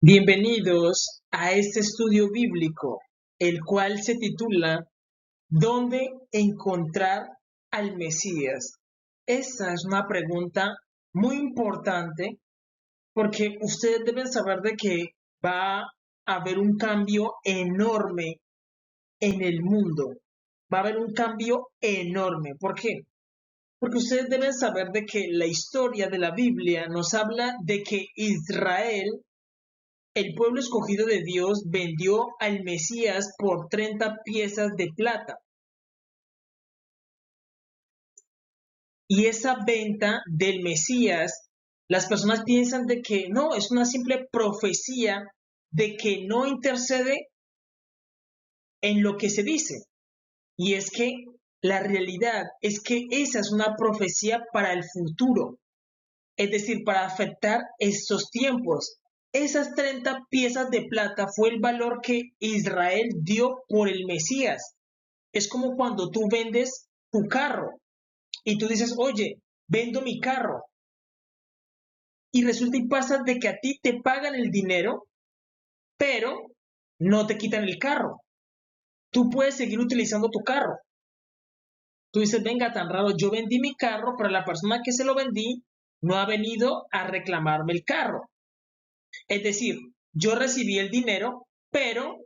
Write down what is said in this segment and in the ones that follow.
Bienvenidos a este estudio bíblico, el cual se titula ¿Dónde encontrar al Mesías? Esta es una pregunta muy importante porque ustedes deben saber de que va a haber un cambio enorme en el mundo. Va a haber un cambio enorme. ¿Por qué? Porque ustedes deben saber de que la historia de la Biblia nos habla de que Israel, el pueblo escogido de Dios, vendió al Mesías por 30 piezas de plata. Y esa venta del Mesías, las personas piensan de que no, es una simple profecía de que no intercede en lo que se dice. Y es que la realidad es que esa es una profecía para el futuro, es decir, para afectar estos tiempos. Esas 30 piezas de plata fue el valor que Israel dio por el Mesías. Es como cuando tú vendes tu carro y tú dices, oye, vendo mi carro. Y resulta y pasa de que a ti te pagan el dinero, pero no te quitan el carro. Tú puedes seguir utilizando tu carro. Tú dices, venga, tan raro, yo vendí mi carro, pero la persona que se lo vendí no ha venido a reclamarme el carro. Es decir, yo recibí el dinero, pero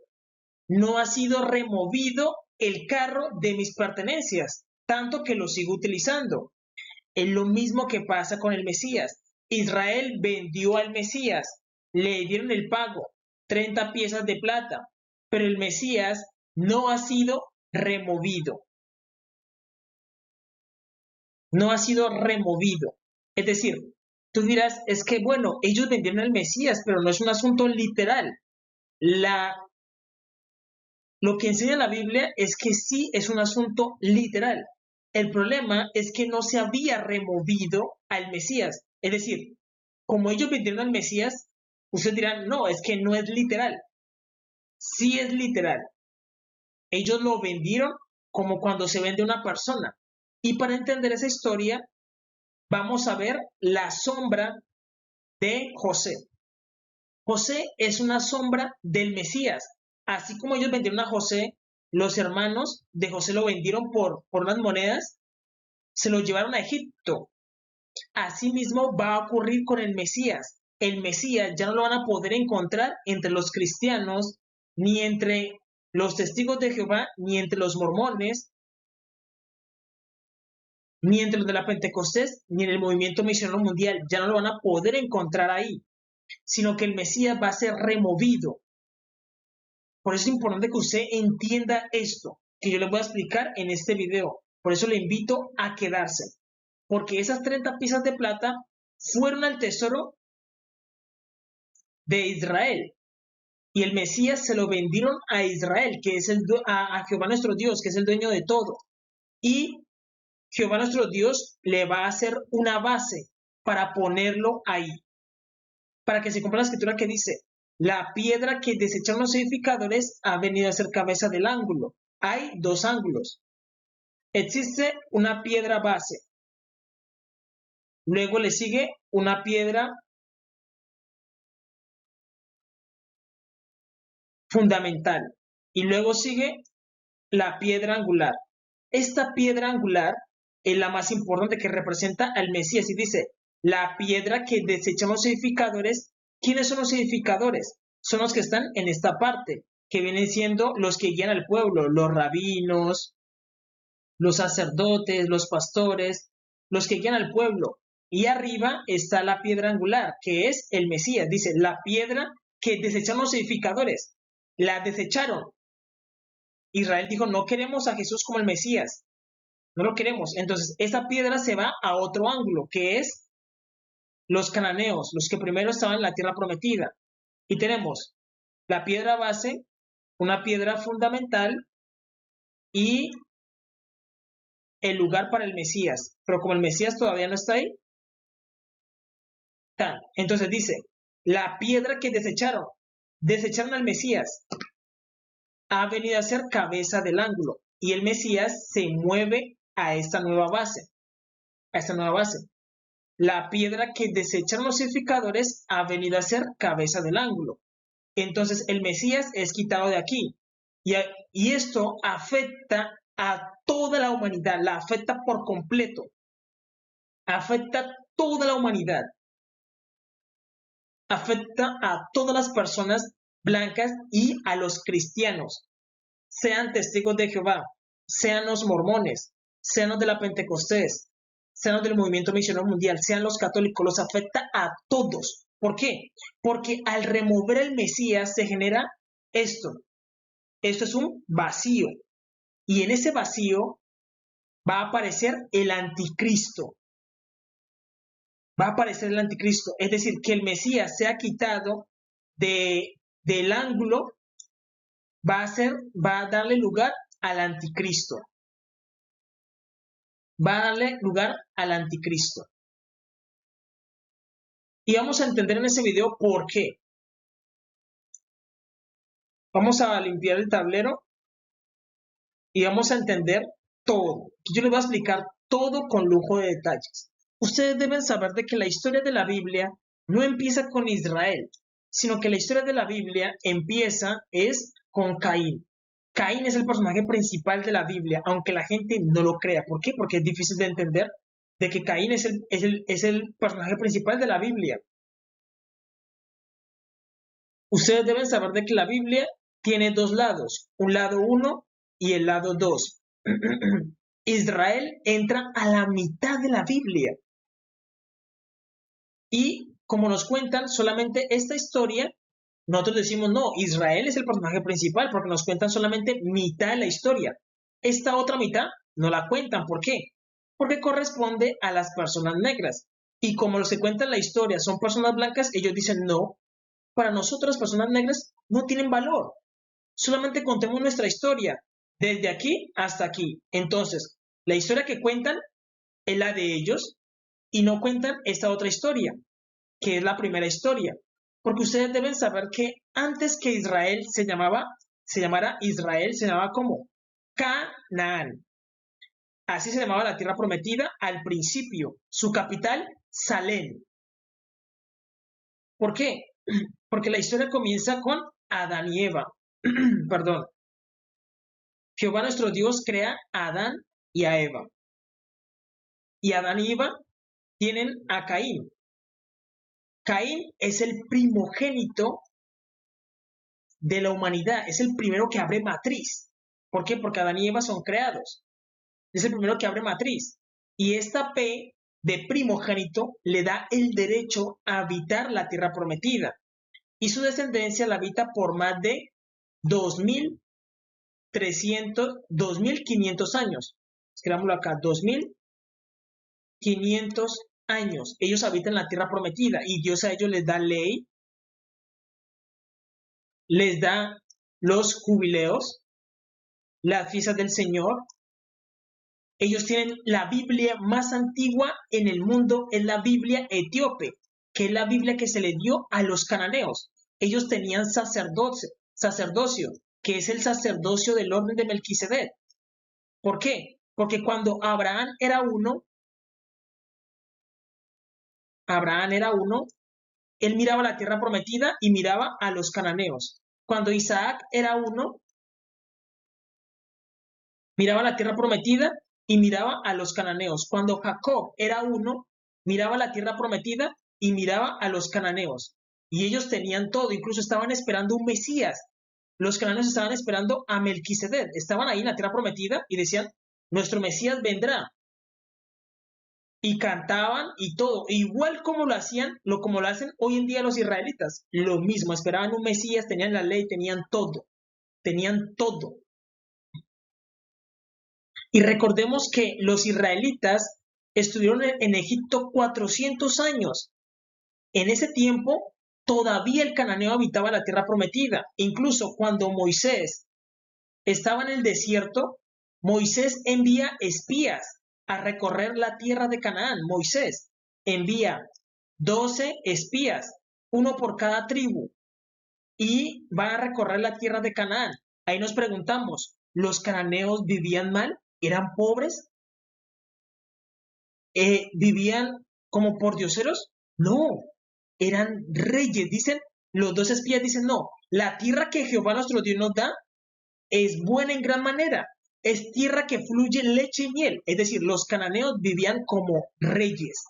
no ha sido removido el carro de mis pertenencias, tanto que lo sigo utilizando. Es lo mismo que pasa con el Mesías. Israel vendió al Mesías, le dieron el pago, 30 piezas de plata, pero el Mesías no ha sido removido. No ha sido removido. Es decir, tú dirás, es que bueno, ellos vendieron al Mesías, pero no es un asunto literal. Lo que enseña la Biblia es que sí es un asunto literal. El problema es que no se había removido al Mesías. Es decir, como ellos vendieron al Mesías, ustedes dirán, no, es que no es literal. Sí es literal. Ellos lo vendieron como cuando se vende una persona. Y para entender esa historia, vamos a ver la sombra de José. José es una sombra del Mesías. Así como ellos vendieron a José, los hermanos de José lo vendieron por unas monedas, se lo llevaron a Egipto. Asimismo va a ocurrir con el Mesías. El Mesías ya no lo van a poder encontrar entre los cristianos, ni entre los testigos de Jehová, ni entre los mormones, ni entre los de la Pentecostés, ni en el movimiento misionero mundial. Ya no lo van a poder encontrar ahí, sino que el Mesías va a ser removido. Por eso es importante que usted entienda esto, que yo le voy a explicar en este video. Por eso le invito a quedarse, porque esas 30 piezas de plata fueron al tesoro de Israel. Y el Mesías se lo vendieron a Israel, que es a Jehová nuestro Dios, que es el dueño de todo. Y Jehová nuestro Dios le va a hacer una base para ponerlo ahí. Para que se cumpla la escritura que dice, la piedra que desecharon los edificadores ha venido a ser cabeza del ángulo. Hay dos ángulos. Existe una piedra base. Luego le sigue una piedra fundamental. Y luego sigue la piedra angular. Esta piedra angular es la más importante, que representa al Mesías. Y dice, la piedra que desechan los edificadores. ¿Quiénes son los edificadores? Son los que están en esta parte, que vienen siendo los que guían al pueblo, los rabinos, los sacerdotes, los pastores, los que guían al pueblo. Y arriba está la piedra angular, que es el Mesías. Dice, la piedra que desecharon los edificadores. La desecharon. Israel dijo, no queremos a Jesús como el Mesías. No lo queremos. Entonces, esa piedra se va a otro ángulo, que es los cananeos, los que primero estaban en la tierra prometida. Y tenemos la piedra base, una piedra fundamental y el lugar para el Mesías. Pero como el Mesías todavía no está ahí, entonces dice, la piedra que desecharon al Mesías, ha venido a ser cabeza del ángulo. Y el Mesías se mueve a esta nueva base. A esta nueva base. La piedra que desecharon los edificadores ha venido a ser cabeza del ángulo. entonces el Mesías es quitado de aquí. Y esto afecta a toda la humanidad, la afecta por completo, afecta a toda la humanidad, afecta a todas las personas blancas y a los cristianos, sean testigos de Jehová, sean los mormones, sean los de la Pentecostés, sean los del movimiento misionero mundial, sean los católicos, los afecta a todos. ¿Por qué? Porque al remover el Mesías se genera esto. Esto es un vacío. Y en ese vacío va a aparecer el anticristo. Va a aparecer el anticristo. Es decir, que el Mesías sea quitado del ángulo, va a darle lugar al anticristo. Va a darle lugar al anticristo. Y vamos a entender en ese video por qué. Vamos a limpiar el tablero y vamos a entender todo. Yo les voy a explicar todo con lujo de detalles. Ustedes deben saber de que la historia de la Biblia no empieza con Israel, sino que la historia de la Biblia empieza con Caín. Caín es el personaje principal de la Biblia, aunque la gente no lo crea. ¿Por qué? Porque es difícil de entender de que Caín es el personaje principal de la Biblia. Ustedes deben saber de que la Biblia tiene dos lados, un lado 1 y el lado 2. Israel entra a la mitad de la Biblia. Y como nos cuentan solamente esta historia, nosotros decimos, no, Israel es el personaje principal porque nos cuentan solamente mitad de la historia. Esta otra mitad no la cuentan. ¿Por qué? Porque corresponde a las personas negras. Y como los que cuentan la historia son personas blancas, ellos dicen, no, para nosotros las personas negras no tienen valor. Solamente contemos nuestra historia, desde aquí hasta aquí. Entonces, la historia que cuentan es la de ellos y no cuentan esta otra historia, que es la primera historia. Porque ustedes deben saber que antes que Israel se llamara Israel, se llamaba como Canaán. Así se llamaba la tierra prometida al principio. Su capital, Salem. ¿Por qué? Porque la historia comienza con Adán y Eva. Perdón. Jehová nuestro Dios crea a Adán y a Eva. Y Adán y Eva tienen a Caín. Caín es el primogénito de la humanidad, es el primero que abre matriz. ¿Por qué? Porque Adán y Eva son creados. Es el primero que abre matriz. Y esta P de primogénito le da el derecho a habitar la tierra prometida. Y su descendencia la habita por más de 2.500 años. Escribámoslo acá, 2.500 años. Ellos habitan la tierra prometida y Dios a ellos les da ley, les da los jubileos, las fiestas del Señor. Ellos tienen la Biblia más antigua en el mundo, es la Biblia etíope, que es la Biblia que se le dio a los cananeos. Ellos tenían sacerdocio, que es el sacerdocio del orden de Melquisedec. ¿Por qué? Porque cuando Abraham era uno, él miraba la tierra prometida y miraba a los cananeos. Cuando Isaac era uno, miraba la tierra prometida y miraba a los cananeos. Cuando Jacob era uno, miraba la tierra prometida y miraba a los cananeos. Y ellos tenían todo, incluso estaban esperando un Mesías. Los cananeos estaban esperando a Melquisedec. Estaban ahí en la tierra prometida y decían, nuestro Mesías vendrá. Y cantaban y todo, igual como lo hacían, como lo hacen hoy en día los israelitas. Lo mismo, esperaban un Mesías, tenían la ley, tenían todo. Tenían todo. Y recordemos que los israelitas estuvieron en Egipto 400 años. En ese tiempo, todavía el cananeo habitaba la tierra prometida. Incluso cuando Moisés estaba en el desierto, Moisés envía espías a recorrer la tierra de Canaán. Moisés envía 12 espías, uno por cada tribu, y van a recorrer la tierra de Canaán. Ahí nos preguntamos, ¿los cananeos vivían mal? ¿Eran pobres? ¿Vivían como pordioseros? No, eran reyes. Dicen los dos espías dicen, no, la tierra que Jehová nuestro Dios nos da es buena en gran manera, es tierra que fluye leche y miel. Es decir, los cananeos vivían como reyes,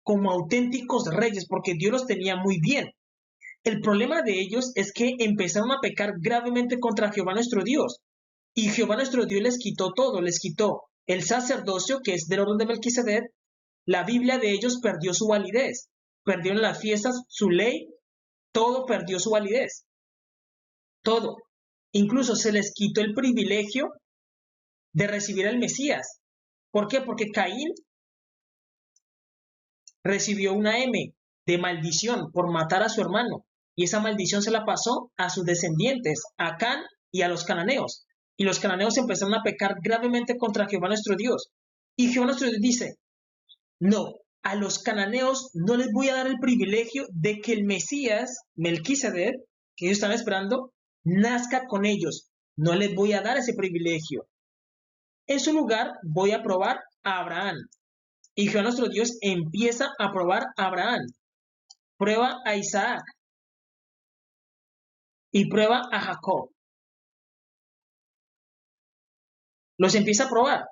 como auténticos reyes, porque Dios los tenía muy bien. El problema de ellos es que empezaron a pecar gravemente contra Jehová nuestro Dios. Y Jehová nuestro Dios les quitó todo, les quitó el sacerdocio, que es del orden de Melquisedec. La Biblia de ellos perdió su validez. Perdieron las fiestas, su ley, todo perdió su validez. Todo. Incluso se les quitó el privilegio de recibir al Mesías. ¿Por qué? Porque Caín recibió una M de maldición por matar a su hermano. Y esa maldición se la pasó a sus descendientes, a Can y a los cananeos. Y los cananeos empezaron a pecar gravemente contra Jehová nuestro Dios. Y Jehová nuestro Dios dice, no, a los cananeos no les voy a dar el privilegio de que el Mesías, Melquisedec, que ellos están esperando, nazca con ellos. No les voy a dar ese privilegio. En su lugar voy a probar a Abraham. Y Jehová nuestro Dios empieza a probar a Abraham. Prueba a Isaac. Y prueba a Jacob. Los empieza a probar.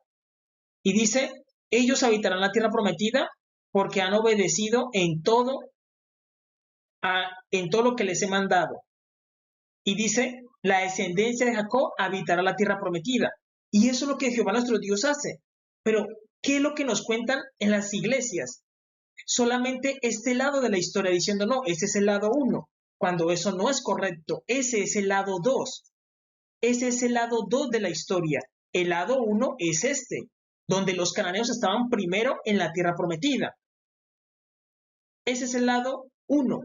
Y dice, ellos habitarán la tierra prometida porque han obedecido en todo lo que les he mandado. Y dice, la descendencia de Jacob habitará la tierra prometida. Y eso es lo que Jehová nuestro Dios hace. Pero, ¿qué es lo que nos cuentan en las iglesias? Solamente este lado de la historia, diciendo, no, ese es el lado 1, cuando eso no es correcto. Ese es el lado 2. Ese es el lado 2 de la historia. El lado 1 es este, donde los cananeos estaban primero en la tierra prometida. Ese es el lado 1.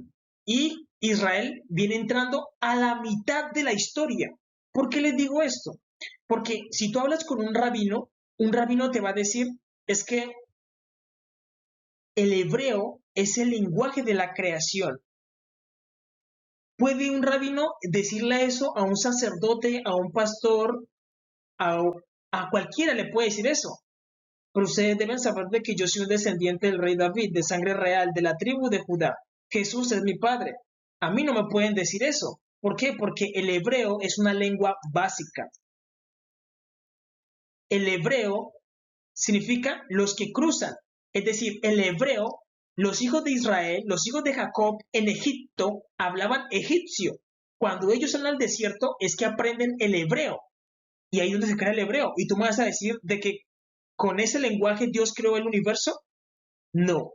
Y Israel viene entrando a la mitad de la historia. ¿Por qué les digo esto? Porque si tú hablas con un rabino te va a decir, es que el hebreo es el lenguaje de la creación. ¿Puede un rabino decirle eso a un sacerdote, a un pastor, a cualquiera le puede decir eso? Pero ustedes deben saber de que yo soy un descendiente del rey David, de sangre real, de la tribu de Judá. Jesús es mi padre. A mí no me pueden decir eso. ¿Por qué? Porque el hebreo es una lengua básica. El hebreo significa los que cruzan. Es decir, el hebreo, los hijos de Israel, los hijos de Jacob en Egipto hablaban egipcio. Cuando ellos salen al desierto es que aprenden el hebreo. Y ahí es donde se crea el hebreo. Y tú me vas a decir de que con ese lenguaje Dios creó el universo. No.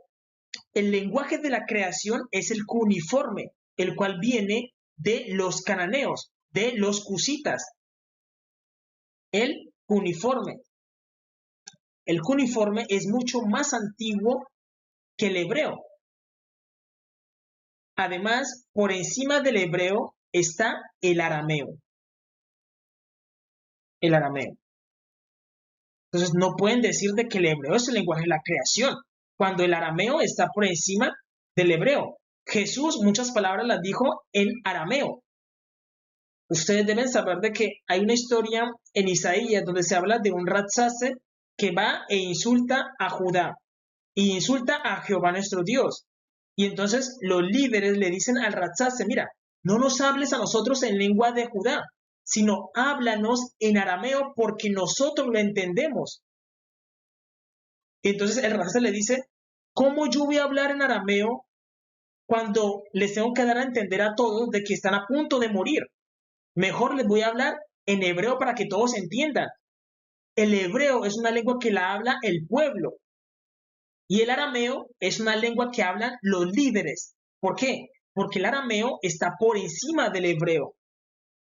El lenguaje de la creación es el cuneiforme, el cual viene de los cananeos, de los cusitas. El cuneiforme. El cuneiforme es mucho más antiguo que el hebreo. Además, por encima del hebreo está el arameo. El arameo. Entonces, no pueden decir de que el hebreo es el lenguaje de la creación, cuando el arameo está por encima del hebreo. Jesús muchas palabras las dijo en arameo. Ustedes deben saber de que hay una historia en Isaías donde se habla de un Rabsace que va e insulta a Judá e insulta a Jehová nuestro Dios. Y entonces los líderes le dicen al Rabsace, mira, no nos hables a nosotros en lengua de Judá, sino háblanos en arameo porque nosotros lo entendemos. Y entonces el Rabsace le dice, ¿cómo yo voy a hablar en arameo cuando les tengo que dar a entender a todos de que están a punto de morir? Mejor les voy a hablar en hebreo para que todos entiendan. El hebreo es una lengua que la habla el pueblo y el arameo es una lengua que hablan los líderes. ¿Por qué? Porque el arameo está por encima del hebreo.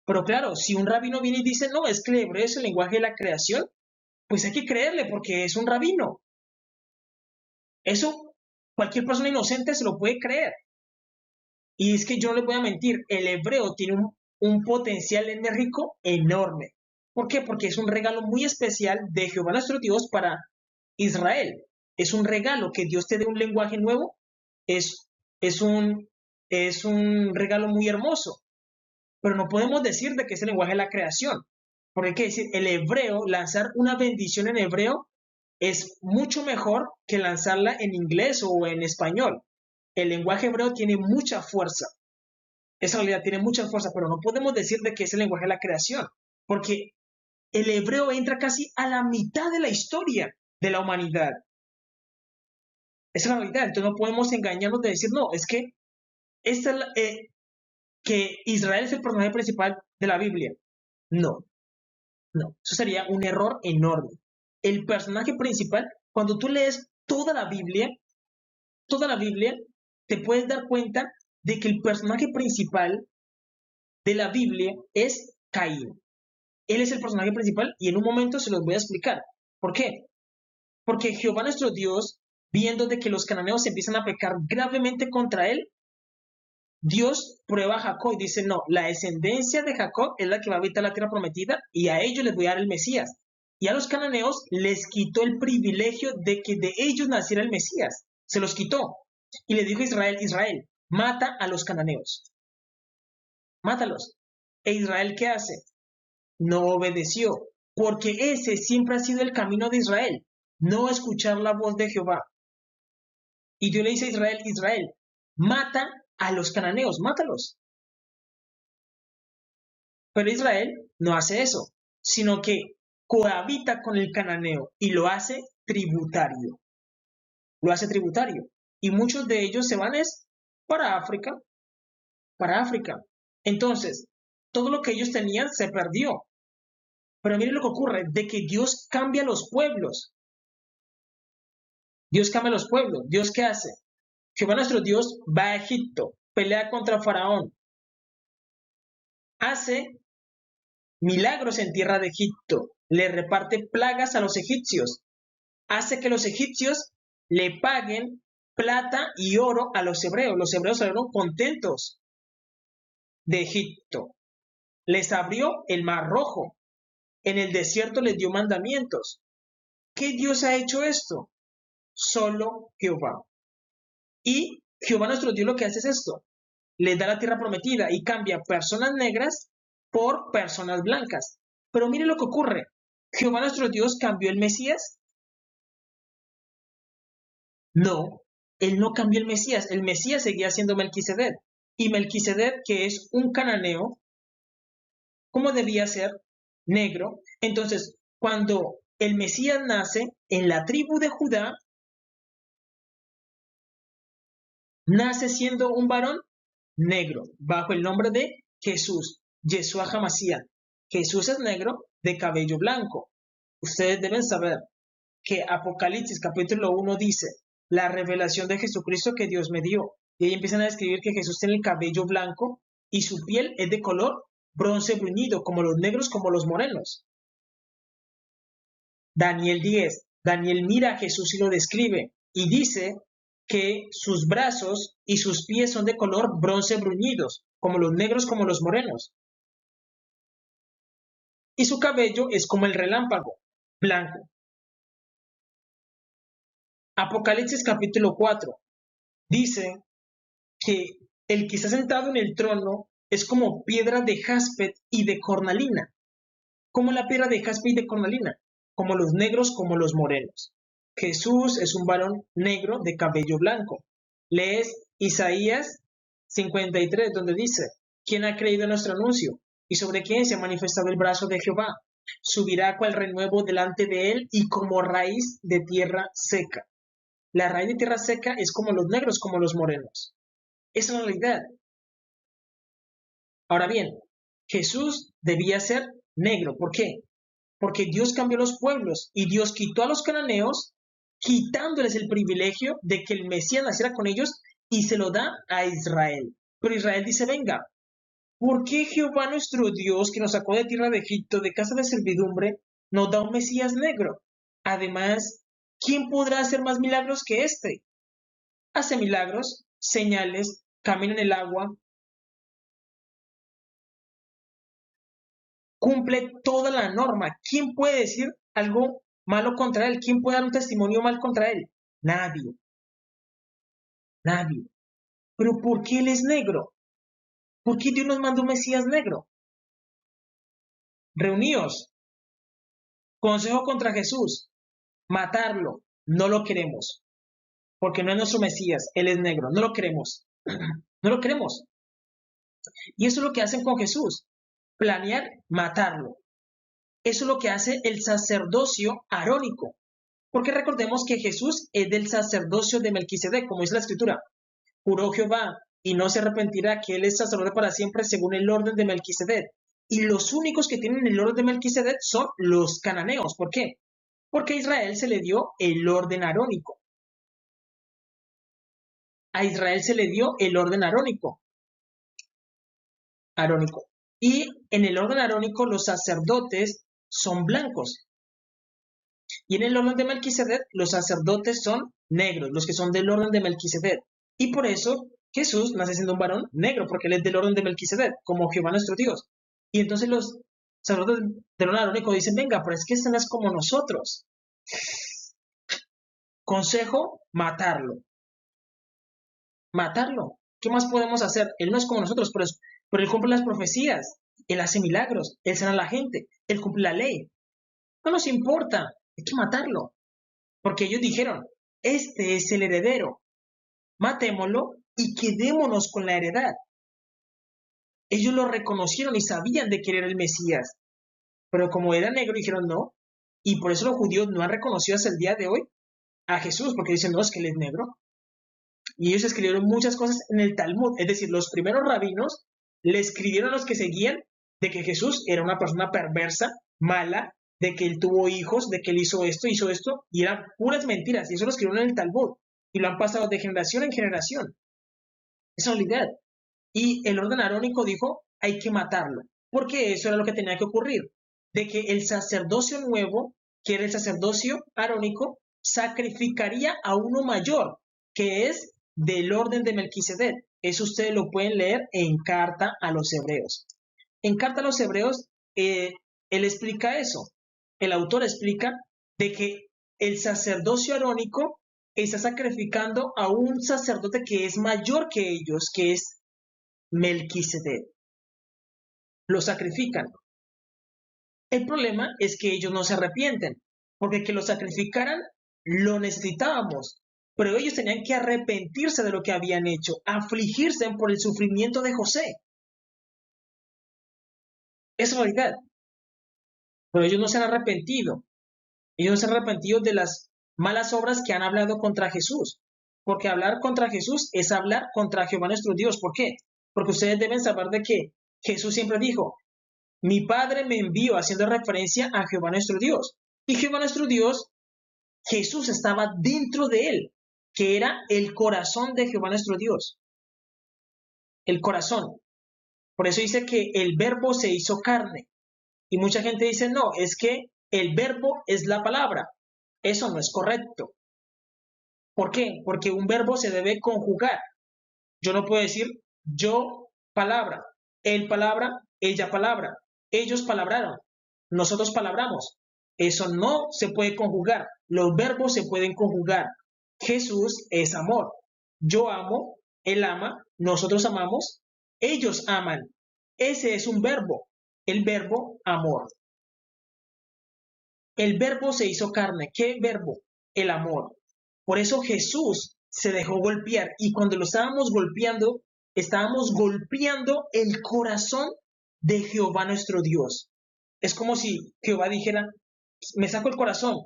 Pero claro, si un rabino viene y dice, no, es que el hebreo es el lenguaje de la creación, pues hay que creerle porque es un rabino. Eso cualquier persona inocente se lo puede creer. Y es que yo no les voy a mentir, el hebreo tiene un potencial enérgico enorme. ¿Por qué? Porque es un regalo muy especial de Jehová nuestro Dios para Israel. Es un regalo que Dios te dé un lenguaje nuevo. Es un regalo muy hermoso. Pero no podemos decir de que es el lenguaje de la creación. Porque hay que decir, el hebreo, lanzar una bendición en hebreo es mucho mejor que lanzarla en inglés o en español. El lenguaje hebreo tiene mucha fuerza. Esa realidad tiene mucha fuerza, pero no podemos decir de que es el lenguaje de la creación, porque el hebreo entra casi a la mitad de la historia de la humanidad. Esa es la realidad. Entonces no podemos engañarnos de decir, no, es que, esta es que Israel es el personaje principal de la Biblia. No, no. Eso sería un error enorme. El personaje principal, cuando tú lees toda la Biblia, te puedes dar cuenta de que el personaje principal de la Biblia es Caín. Él es el personaje principal y en un momento se los voy a explicar. ¿Por qué? Porque Jehová nuestro Dios, viendo de que los cananeos empiezan a pecar gravemente contra él, Dios prueba a Jacob y dice, no, la descendencia de Jacob es la que va a habitar la tierra prometida y a ellos les voy a dar el Mesías. Y a los cananeos les quitó el privilegio de que de ellos naciera el Mesías. Se los quitó. Y le dijo a Israel, Israel, mata a los cananeos. Mátalos. ¿E Israel qué hace? No obedeció, porque ese siempre ha sido el camino de Israel, no escuchar la voz de Jehová. Y Dios le dice a Israel, Israel, mata a los cananeos, mátalos. Pero Israel no hace eso, sino que cohabita con el cananeo y lo hace tributario. Lo hace tributario. Y muchos de ellos se van para África, para África. Entonces, todo lo que ellos tenían se perdió. Pero miren lo que ocurre, de que Dios cambia los pueblos. Dios cambia los pueblos. ¿Dios qué hace? Jehová nuestro Dios va a Egipto, pelea contra Faraón, hace milagros en tierra de Egipto, le reparte plagas a los egipcios, hace que los egipcios le paguen plata y oro a los hebreos. Los hebreos salieron contentos de Egipto. Les abrió el mar rojo. En el desierto les dio mandamientos. ¿Qué Dios ha hecho esto? Solo Jehová. Y Jehová nuestro Dios lo que hace es esto. Les da la tierra prometida y cambia personas negras por personas blancas. Pero mire lo que ocurre. ¿Jehová nuestro Dios cambió el Mesías? No, él no cambió el Mesías. El Mesías seguía siendo Melquisedec. Y Melquisedec, que es un cananeo, ¿cómo debía ser? Negro. Entonces, cuando el Mesías nace en la tribu de Judá, nace siendo un varón negro, bajo el nombre de Jesús, Yeshua HaMashiach. Jesús es negro de cabello blanco. Ustedes deben saber que Apocalipsis capítulo 1 dice, la revelación de Jesucristo que Dios me dio. Y ahí empiezan a describir que Jesús tiene el cabello blanco y su piel es de color bronce bruñido, como los negros, como los morenos. Daniel 10. Daniel mira a Jesús y lo describe y dice que sus brazos y sus pies son de color bronce bruñidos, como los negros, como los morenos. Y su cabello es como el relámpago, blanco. Apocalipsis capítulo 4 dice que el que está sentado en el trono es como piedra de jaspe y de cornalina. Como la piedra de jaspe y de cornalina, como los negros, como los morenos. Jesús es un varón negro de cabello blanco. Lees Isaías 53, donde dice, ¿quién ha creído en nuestro anuncio? ¿Y sobre quién se ha manifestado el brazo de Jehová? Subirá cual renuevo delante de él y como raíz de tierra seca. La raíz de tierra seca es como los negros, como los morenos. Esa es la realidad. Ahora bien, Jesús debía ser negro. ¿Por qué? Porque Dios cambió los pueblos y Dios quitó a los cananeos, quitándoles el privilegio de que el Mesías naciera con ellos y se lo da a Israel. Pero Israel dice, venga, ¿por qué Jehová nuestro Dios, que nos sacó de tierra de Egipto, de casa de servidumbre, nos da un Mesías negro? Además, ¿quién podrá hacer más milagros que este? Hace milagros, señales, camina en el agua, cumple toda la norma. ¿Quién puede decir algo malo contra él? ¿Quién puede dar un testimonio mal contra él? Nadie. Nadie. Pero ¿por qué él es negro? ¿Por qué Dios nos mandó un Mesías negro? Reuníos. Consejo contra Jesús. Matarlo. No lo queremos. Porque no es nuestro Mesías. Él es negro. No lo queremos. No lo queremos. Y eso es lo que hacen con Jesús, planear matarlo. Eso es lo que hace el sacerdocio arónico. Porque recordemos que Jesús es del sacerdocio de Melquisedec, como dice la Escritura. Juró Jehová y no se arrepentirá que él es sacerdote para siempre según el orden de Melquisedec. Y los únicos que tienen el orden de Melquisedec son los cananeos. ¿Por qué? Porque a Israel se le dio el orden arónico. A Israel se le dio el orden arónico. Y en el orden arónico los sacerdotes son blancos. Y en el orden de Melquisedec los sacerdotes son negros, los que son del orden de Melquisedec. Y por eso Jesús nace siendo un varón negro, porque él es del orden de Melquisedec, como Jehová nuestro Dios. Y entonces los sacerdotes del orden arónico dicen, venga, pero es que este no es como nosotros. Consejo, matarlo. Matarlo. ¿Qué más podemos hacer? Él no es como nosotros, pero él cumple las profecías, él hace milagros, él sana a la gente, él cumple la ley. No nos importa, hay que matarlo. Porque ellos dijeron, este es el heredero, matémoslo y quedémonos con la heredad. Ellos lo reconocieron y sabían de que era el Mesías. Pero como era negro, dijeron no. Y por eso los judíos no han reconocido hasta el día de hoy a Jesús, porque dicen, no, es que él es negro. Y ellos escribieron muchas cosas en el Talmud. Es decir, los primeros rabinos le escribieron a los que seguían de que Jesús era una persona perversa, mala, de que él tuvo hijos, de que él hizo esto, y eran puras mentiras. Y eso lo escribieron en el Talmud. Y lo han pasado de generación en generación. Esa es la realidad. Y el orden arónico dijo, hay que matarlo. Porque eso era lo que tenía que ocurrir. De que el sacerdocio nuevo, que era el sacerdocio arónico, sacrificaría a uno mayor, que es del orden de Melquisedec. Eso ustedes lo pueden leer en Carta a los Hebreos. En Carta a los Hebreos, él explica eso. El autor explica de que el sacerdocio arónico está sacrificando a un sacerdote que es mayor que ellos, que es Melquisedec. Lo sacrifican. El problema es que ellos no se arrepienten, porque que lo sacrificaran lo necesitábamos, pero ellos tenían que arrepentirse de lo que habían hecho, afligirse por el sufrimiento de José. Es realidad. Pero ellos no se han arrepentido. Ellos no se han arrepentido de las malas obras que han hablado contra Jesús. Porque hablar contra Jesús es hablar contra Jehová nuestro Dios. ¿Por qué? Porque ustedes deben saber de que Jesús siempre dijo, mi Padre me envió, haciendo referencia a Jehová nuestro Dios. Y Jehová nuestro Dios, Jesús estaba dentro de él, que era el corazón de Jehová nuestro Dios. El corazón. Por eso dice que el verbo se hizo carne. Y mucha gente dice, no, es que el verbo es la palabra. Eso no es correcto. ¿Por qué? Porque un verbo se debe conjugar. Yo no puedo decir yo palabra, él palabra, ella palabra, ellos palabraron, nosotros palabramos. Eso no se puede conjugar. Los verbos se pueden conjugar. Jesús es amor. Yo amo, él ama, nosotros amamos, ellos aman. Ese es un verbo, el verbo amor. El verbo se hizo carne. ¿Qué verbo? El amor. Por eso Jesús se dejó golpear y cuando lo estábamos golpeando el corazón de Jehová nuestro Dios. Es como si Jehová dijera, me saco el corazón,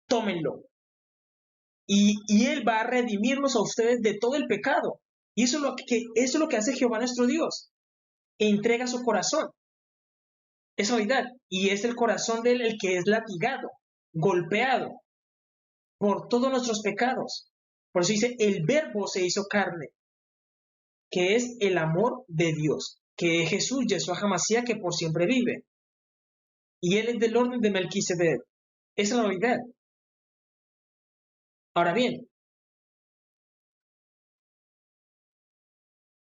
tómenlo. Y Él va a redimirlos a ustedes de todo el pecado. Y eso es lo que hace Jehová nuestro Dios. Entrega su corazón. Es realidad. Y es el corazón de Él el que es latigado, golpeado por todos nuestros pecados. Por eso dice, el verbo se hizo carne, que es el amor de Dios, que es Jesús, Yeshua HaMashiach, que por siempre vive. Y Él es del orden de Melquisedec. Esa es la realidad. Ahora bien,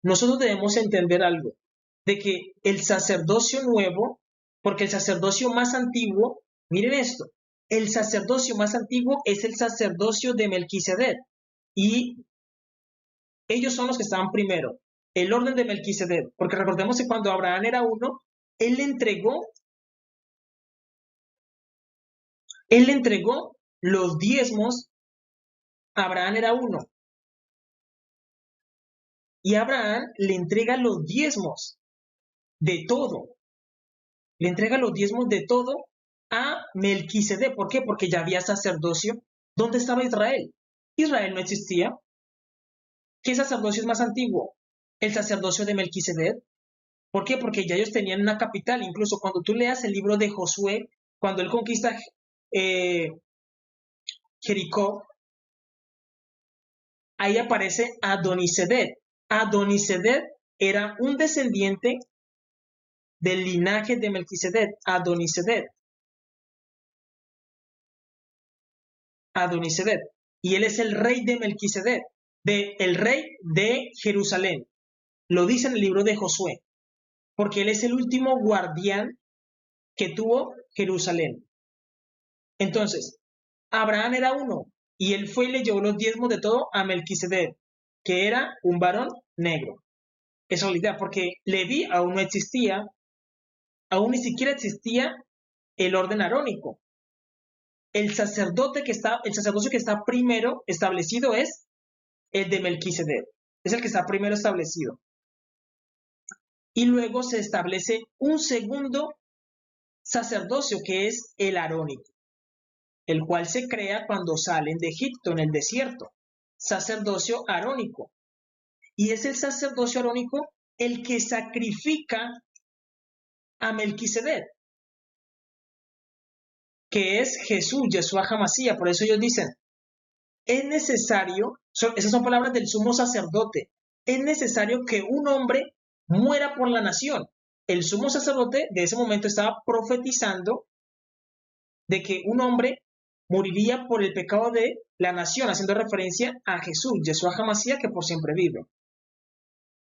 nosotros debemos entender algo, de que el sacerdocio nuevo, porque el sacerdocio más antiguo, miren esto, el sacerdocio más antiguo es el sacerdocio de Melquisedec. Y ellos son los que estaban primero. El orden de Melquisedec, porque recordemos que cuando Abraham era uno, él le entregó los diezmos. Abraham era uno. Y Abraham le entrega los diezmos de todo. Le entrega los diezmos de todo a Melquisedec. ¿Por qué? Porque ya había sacerdocio. ¿Dónde estaba Israel? Israel no existía. ¿Qué sacerdocio es más antiguo? El sacerdocio de Melquisedec. ¿Por qué? Porque ya ellos tenían una capital. Incluso cuando tú leas el libro de Josué, cuando él conquista Jericó, ahí aparece Adonisedec. Adonisedec era un descendiente del linaje de Melquisedec. Adonisedec. Adonisedec. Y él es el rey de Melquisedec, el rey de Jerusalén. Lo dice en el libro de Josué, porque él es el último guardián que tuvo Jerusalén. Entonces, Abraham era uno, y él fue y le llevó los diezmos de todo a Melquisedec, que era un varón negro. Esa es la idea, porque Leví aún no existía, aún ni siquiera existía el orden arónico. El sacerdocio que está primero establecido es el de Melquisedec. Es el que está primero establecido. Y luego se establece un segundo sacerdocio que es el arónico, el cual se crea cuando salen de Egipto en el desierto. Sacerdocio arónico. Y es el sacerdocio arónico el que sacrifica a Melquisedec, que es Jesús, Yeshua HaMashiach. Por eso ellos dicen, es necesario, esas son palabras del sumo sacerdote, es necesario que un hombre muera por la nación. El sumo sacerdote de ese momento estaba profetizando de que un hombre moriría por el pecado de la nación, haciendo referencia a Jesús, Yeshua HaMashiach, que por siempre vive.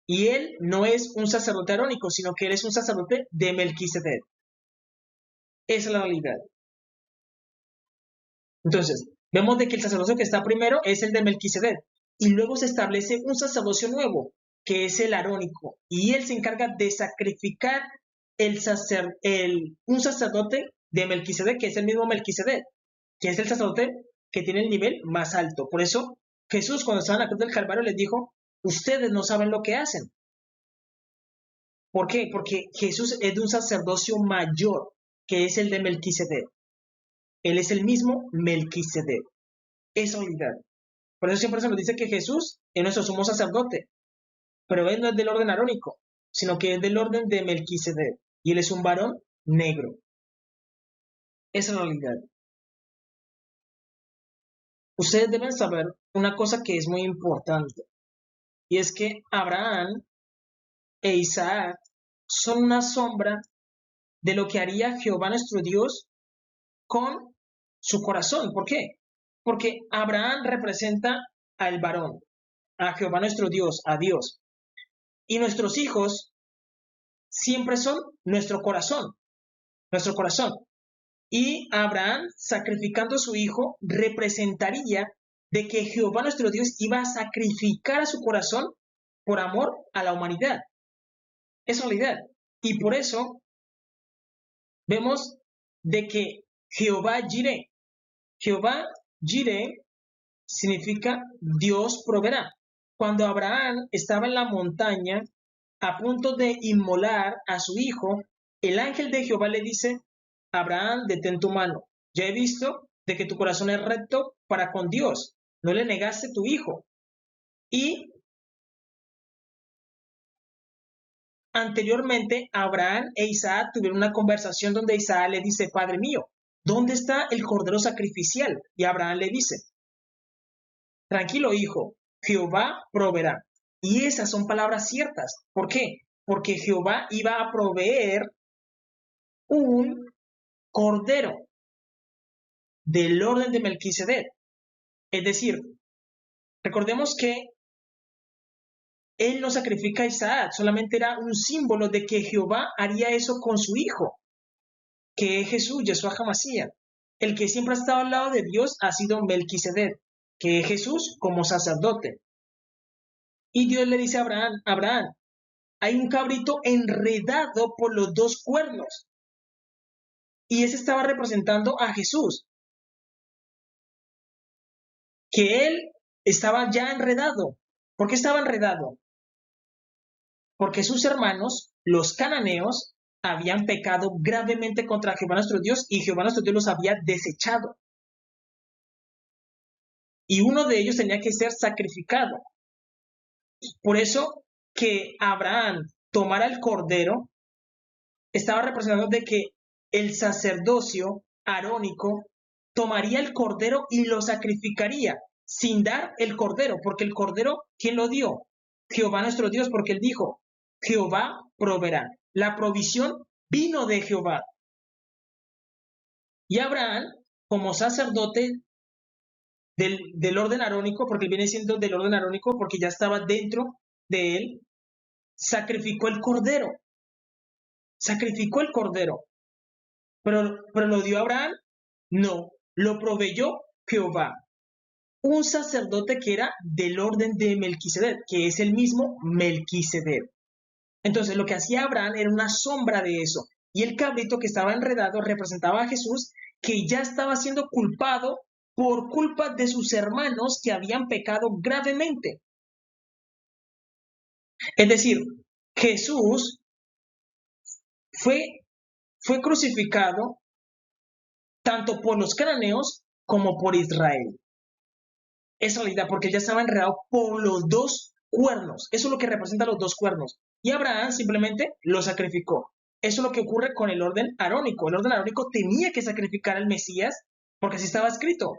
Y él no es un sacerdote arónico, sino que él es un sacerdote de Melquisedec. Esa es la realidad. Entonces, vemos de que el sacerdocio que está primero es el de Melquisedec. Y luego se establece un sacerdocio nuevo, que es el arónico. Y él se encarga de sacrificar un sacerdote de Melquisedec, que es el mismo Melquisedec, que es el sacerdote que tiene el nivel más alto. Por eso, Jesús, cuando estaba en la cruz del Calvario, les dijo, ustedes no saben lo que hacen. ¿Por qué? Porque Jesús es de un sacerdocio mayor, que es el de Melquisedec. Él es el mismo Melquisedec. Es unidad. Por eso siempre se nos dice que Jesús es nuestro sumo sacerdote, pero él no es del orden arónico, sino que es del orden de Melquisedec. Y él es un varón negro. Esa es la realidad. Ustedes deben saber una cosa que es muy importante, y es que Abraham e Isaac son una sombra de lo que haría Jehová nuestro Dios con su corazón. ¿Por qué? Porque Abraham representa al varón, a Jehová nuestro Dios, a Dios. Y nuestros hijos siempre son nuestro corazón, nuestro corazón. Y Abraham, sacrificando a su hijo, representaría de que Jehová nuestro Dios iba a sacrificar a su corazón por amor a la humanidad. Es realidad. Y por eso vemos de que Jehová Jireh significa Dios proveerá. Cuando Abraham estaba en la montaña a punto de inmolar a su hijo, el ángel de Jehová le dice, Abraham, detén tu mano. Ya he visto de que tu corazón es recto para con Dios. No le negaste tu hijo. Y anteriormente, Abraham e Isaac tuvieron una conversación donde Isaac le dice, Padre mío, ¿dónde está el cordero sacrificial? Y Abraham le dice, tranquilo, hijo, Jehová proveerá. Y esas son palabras ciertas. ¿Por qué? Porque Jehová iba a proveer un cordero del orden de Melquisedec. Es decir, recordemos que él no sacrifica a Isaac, solamente era un símbolo de que Jehová haría eso con su hijo, que es Jesús, Yeshua HaMashiach. El que siempre ha estado al lado de Dios ha sido Melquisedec, que es Jesús como sacerdote. Y Dios le dice a Abraham, Abraham, hay un cabrito enredado por los dos cuernos. Y ese estaba representando a Jesús, que él estaba ya enredado. ¿Por qué estaba enredado? porque sus hermanos, los cananeos, habían pecado gravemente contra Jehová nuestro Dios y Jehová nuestro Dios los había desechado. Y uno de ellos tenía que ser sacrificado. Por eso que Abraham tomara el cordero estaba representando de que el sacerdocio arónico tomaría el cordero y lo sacrificaría sin dar el cordero, porque el cordero, ¿quién lo dio? Jehová nuestro Dios, porque él dijo, Jehová proveerá. La provisión vino de Jehová. Y Abraham, como sacerdote del orden arónico, porque él viene siendo del orden arónico, porque ya estaba dentro de él, sacrificó el cordero. Sacrificó el cordero. Pero lo dio Abraham, no, lo proveyó Jehová. Un sacerdote que era del orden de Melquisedec, que es el mismo Melquisedec. Entonces lo que hacía Abraham era una sombra de eso. Y el cabrito que estaba enredado representaba a Jesús, que ya estaba siendo culpado por culpa de sus hermanos que habían pecado gravemente. Es decir, Jesús fue crucificado tanto por los cananeos como por Israel. Es realidad, porque él ya estaba enredado por los dos cuernos. Eso es lo que representa los dos cuernos. Y Abraham simplemente lo sacrificó. Eso es lo que ocurre con el orden arónico. El orden arónico tenía que sacrificar al Mesías porque así estaba escrito.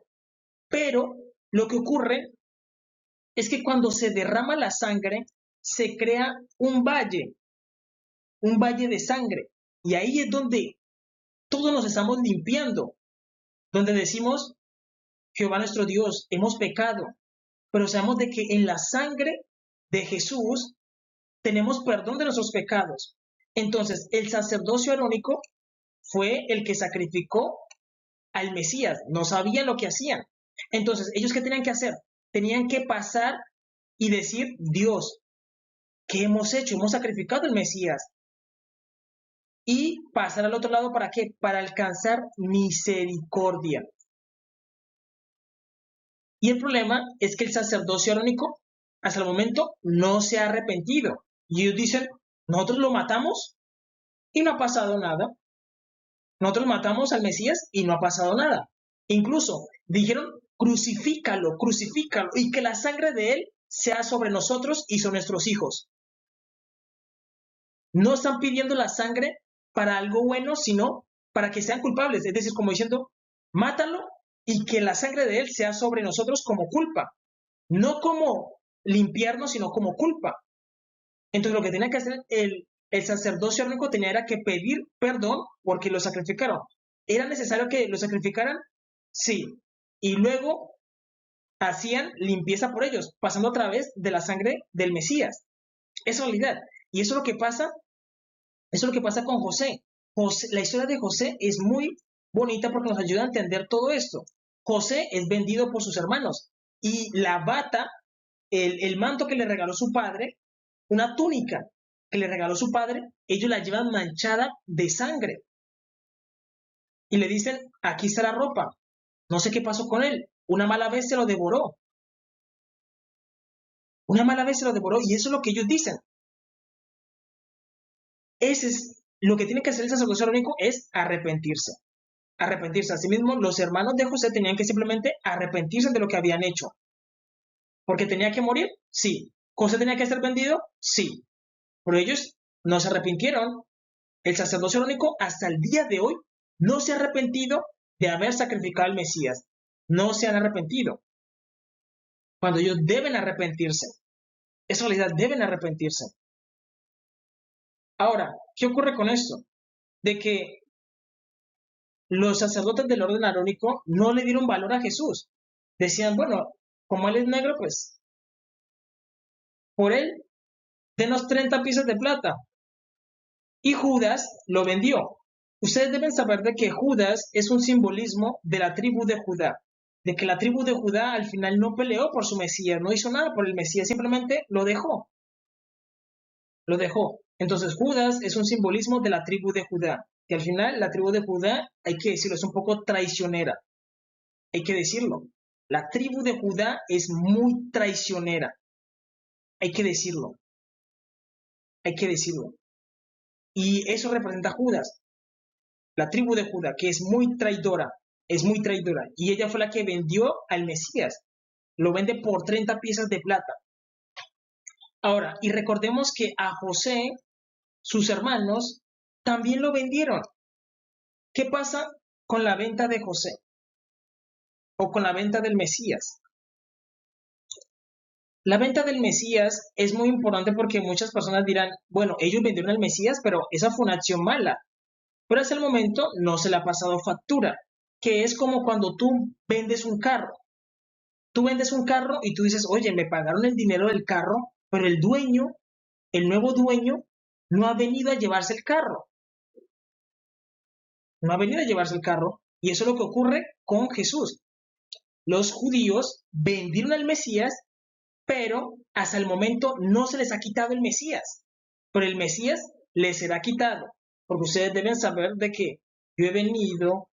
Pero lo que ocurre es que cuando se derrama la sangre, se crea un valle de sangre. Y ahí es donde todos nos estamos limpiando, donde decimos, Jehová nuestro Dios, hemos pecado, pero sabemos de que en la sangre de Jesús tenemos perdón de nuestros pecados. Entonces, el sacerdocio arónico fue el que sacrificó al Mesías. No sabían lo que hacían. Entonces, ¿ellos qué tenían que hacer? Tenían que pasar y decir, Dios, ¿qué hemos hecho? Hemos sacrificado al Mesías. Y pasar al otro lado, ¿para qué? Para alcanzar misericordia. Y el problema es que el sacerdocio arónico hasta el momento no se ha arrepentido. Y ellos dicen, nosotros lo matamos y no ha pasado nada. Nosotros matamos al Mesías y no ha pasado nada. Incluso dijeron, crucifícalo, crucifícalo, y que la sangre de él sea sobre nosotros y sobre nuestros hijos. No están pidiendo la sangre para algo bueno, sino para que sean culpables. Es decir, como diciendo, mátalo y que la sangre de él sea sobre nosotros como culpa. No como limpiarnos, sino como culpa. Entonces lo que tenía que hacer el sacerdocio arónico tenía era que pedir perdón porque lo sacrificaron. ¿Era necesario que lo sacrificaran? Sí. Y luego hacían limpieza por ellos, pasando a través de la sangre del Mesías. Es realidad. Y eso es lo que pasa, eso es lo que pasa con José. La historia de José es muy bonita porque nos ayuda a entender todo esto. José es vendido por sus hermanos y la bata, el manto que le regaló su padre, una túnica que le regaló su padre, ellos la llevan manchada de sangre. Y le dicen, aquí está la ropa. No sé qué pasó con él. Una mala vez se lo devoró. Una mala vez se lo devoró. Y eso es lo que ellos dicen. Ese es lo que tiene que hacer el sacerdocio arónico, es arrepentirse. Arrepentirse. Asimismo, los hermanos de José tenían que simplemente arrepentirse de lo que habían hecho. ¿Porque tenía que morir? Sí. ¿José tenía que ser vendido? Sí. Pero ellos no se arrepintieron. El sacerdocio arónico hasta el día de hoy no se ha arrepentido de haber sacrificado al Mesías. No se han arrepentido. Cuando ellos deben arrepentirse. Es realidad, deben arrepentirse. Ahora, ¿qué ocurre con esto? De que los sacerdotes del orden arónico no le dieron valor a Jesús. Decían, bueno, como él es negro, pues por él, denos 30 piezas de plata. Y Judas lo vendió. Ustedes deben saber de que Judas es un simbolismo de la tribu de Judá, de que la tribu de Judá al final no peleó por su Mesías, no hizo nada por el Mesías, simplemente lo dejó. Lo dejó. Entonces Judas es un simbolismo de la tribu de Judá, que al final la tribu de Judá, hay que decirlo, es un poco traicionera. Hay que decirlo. La tribu de Judá es muy traicionera. Hay que decirlo. hay que decirlo. Y eso representa a Judas, la tribu de Judá, que es muy traidora, y ella fue la que vendió al Mesías. Lo vende por 30 piezas de plata. Ahora, y recordemos que a José, sus hermanos, también lo vendieron. ¿Qué pasa con la venta de José? O con la venta del Mesías. La venta del Mesías es muy importante porque muchas personas dirán, bueno, ellos vendieron al Mesías, pero esa fue una acción mala. Pero hasta el momento no se le ha pasado factura, que es como cuando tú vendes un carro. Tú vendes un carro y tú dices, oye, me pagaron el dinero del carro, pero el dueño, el nuevo dueño, no ha venido a llevarse el carro. No ha venido a llevarse el carro. Y eso es lo que ocurre con Jesús. Los judíos vendieron al Mesías, pero hasta el momento no se les ha quitado el Mesías. Pero el Mesías les será quitado. Porque ustedes deben saber de que yo he venido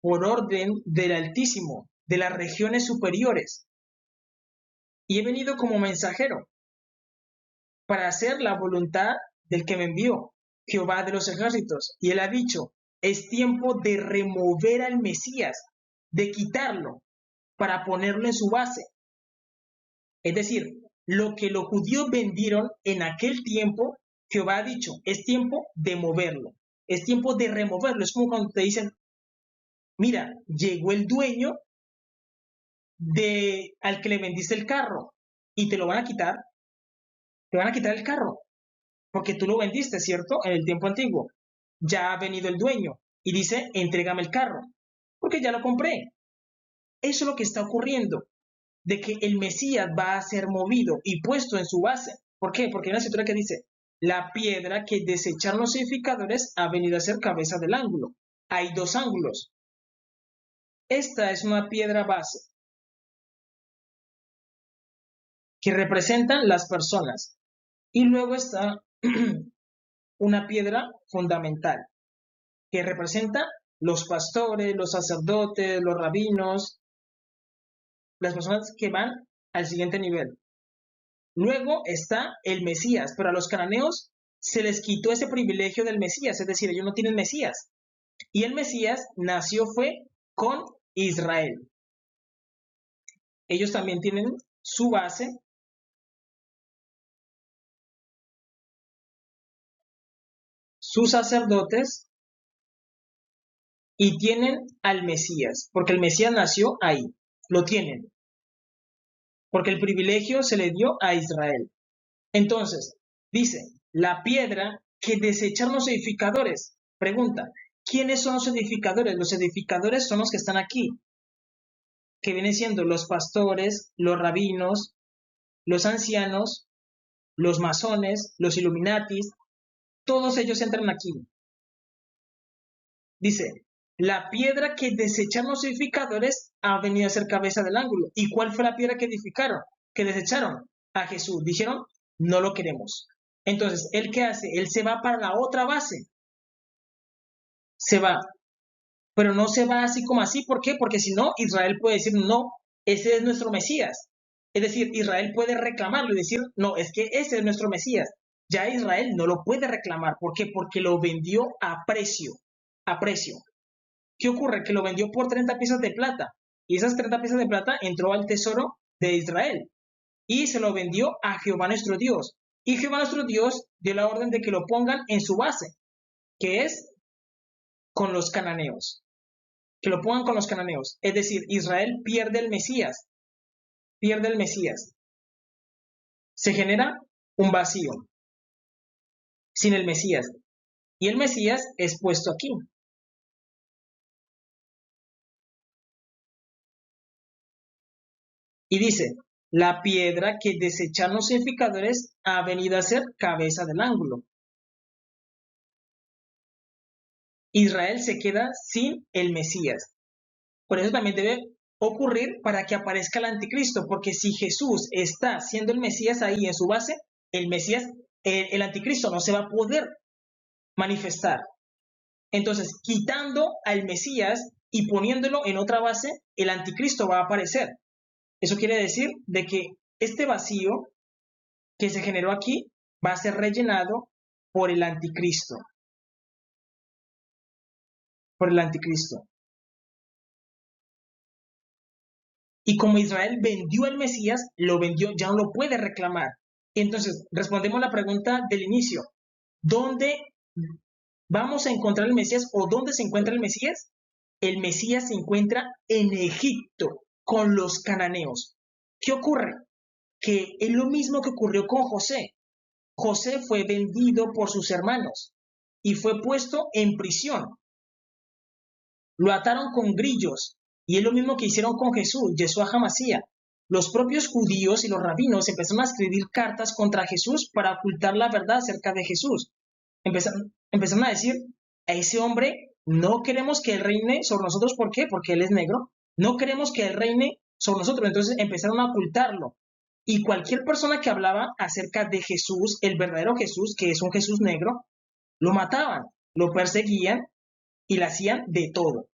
por orden del Altísimo, de las regiones superiores. Y he venido como mensajero para hacer la voluntad del que me envió, Jehová de los ejércitos. Y él ha dicho, es tiempo de remover al Mesías, de quitarlo, para ponerlo en su base. Es decir, lo que los judíos vendieron en aquel tiempo, Jehová ha dicho, es tiempo de moverlo, es tiempo de removerlo. Es como cuando te dicen, mira, llegó el dueño al que le vendiste el carro y te lo van a quitar, te van a quitar el carro, porque tú lo vendiste, ¿cierto? En el tiempo antiguo. Ya ha venido el dueño y dice, entrégame el carro, porque ya lo compré. Eso es lo que está ocurriendo, de que el Mesías va a ser movido y puesto en su base. ¿Por qué? Porque hay una escritura que dice, la piedra que desecharon los edificadores ha venido a ser cabeza del ángulo. Hay dos ángulos. Esta es una piedra base que representan las personas. Y luego está una piedra fundamental que representa los pastores, los sacerdotes, los rabinos, las personas que van al siguiente nivel. Luego está el Mesías, pero a los cananeos se les quitó ese privilegio del Mesías, es decir, ellos no tienen Mesías. Y el Mesías fue con Israel. Ellos también tienen su base, sus sacerdotes, y tienen al Mesías, porque el Mesías nació ahí, lo tienen, porque el privilegio se le dio a Israel. Entonces, dice, la piedra que desecharon los edificadores. Pregunta, ¿quiénes son los edificadores? Los edificadores son los que están aquí, que vienen siendo los pastores, los rabinos, los ancianos, los masones, los illuminatis, todos ellos entran aquí. Dice, la piedra que desecharon los edificadores ha venido a ser cabeza del ángulo. ¿Y cuál fue la piedra que edificaron? Que desecharon a Jesús. Dijeron, no lo queremos. Entonces, ¿él qué hace? Él se va para la otra base. Se va. Pero no se va así como así. ¿Por qué? Porque si no, Israel puede decir, no, ese es nuestro Mesías. Es decir, Israel puede reclamarlo y decir, no, es que ese es nuestro Mesías. Ya Israel no lo puede reclamar. ¿Por qué? Porque lo vendió a precio. A precio. ¿Qué ocurre? Que lo vendió por 30 piezas de plata. Y esas 30 piezas de plata entró al tesoro de Israel. Y se lo vendió a Jehová nuestro Dios. Y Jehová nuestro Dios dio la orden de que lo pongan en su base, que es con los cananeos. Que lo pongan con los cananeos. Es decir, Israel pierde el Mesías. Pierde el Mesías. Se genera un vacío sin el Mesías. Y el Mesías es puesto aquí. Y dice, la piedra que desecharon los edificadores ha venido a ser cabeza del ángulo. Israel se queda sin el Mesías. Por eso también debe ocurrir para que aparezca el anticristo, porque si Jesús está siendo el Mesías ahí en su base, el Mesías, el anticristo no se va a poder manifestar. Entonces, quitando al Mesías y poniéndolo en otra base, el anticristo va a aparecer. Eso quiere decir de que este vacío que se generó aquí va a ser rellenado por el anticristo. Por el anticristo. Y como Israel vendió al Mesías, lo vendió, ya no lo puede reclamar. Entonces, respondemos la pregunta del inicio. ¿Dónde vamos a encontrar el Mesías o dónde se encuentra el Mesías? El Mesías se encuentra en Egipto con los cananeos. ¿Qué ocurre? Que es lo mismo que ocurrió con José. José fue vendido por sus hermanos y fue puesto en prisión. Lo ataron con grillos y es lo mismo que hicieron con Jesús, Yeshua HaMashiach. Los propios judíos y los rabinos empezaron a escribir cartas contra Jesús para ocultar la verdad acerca de Jesús. Empezaron a decir, a ese hombre no queremos que él reine sobre nosotros. ¿Por qué? Porque él es negro. No queremos que él reine sobre nosotros. Entonces empezaron a ocultarlo. Y cualquier persona que hablaba acerca de Jesús, el verdadero Jesús, que es un Jesús negro, lo mataban, lo perseguían y le hacían de todo.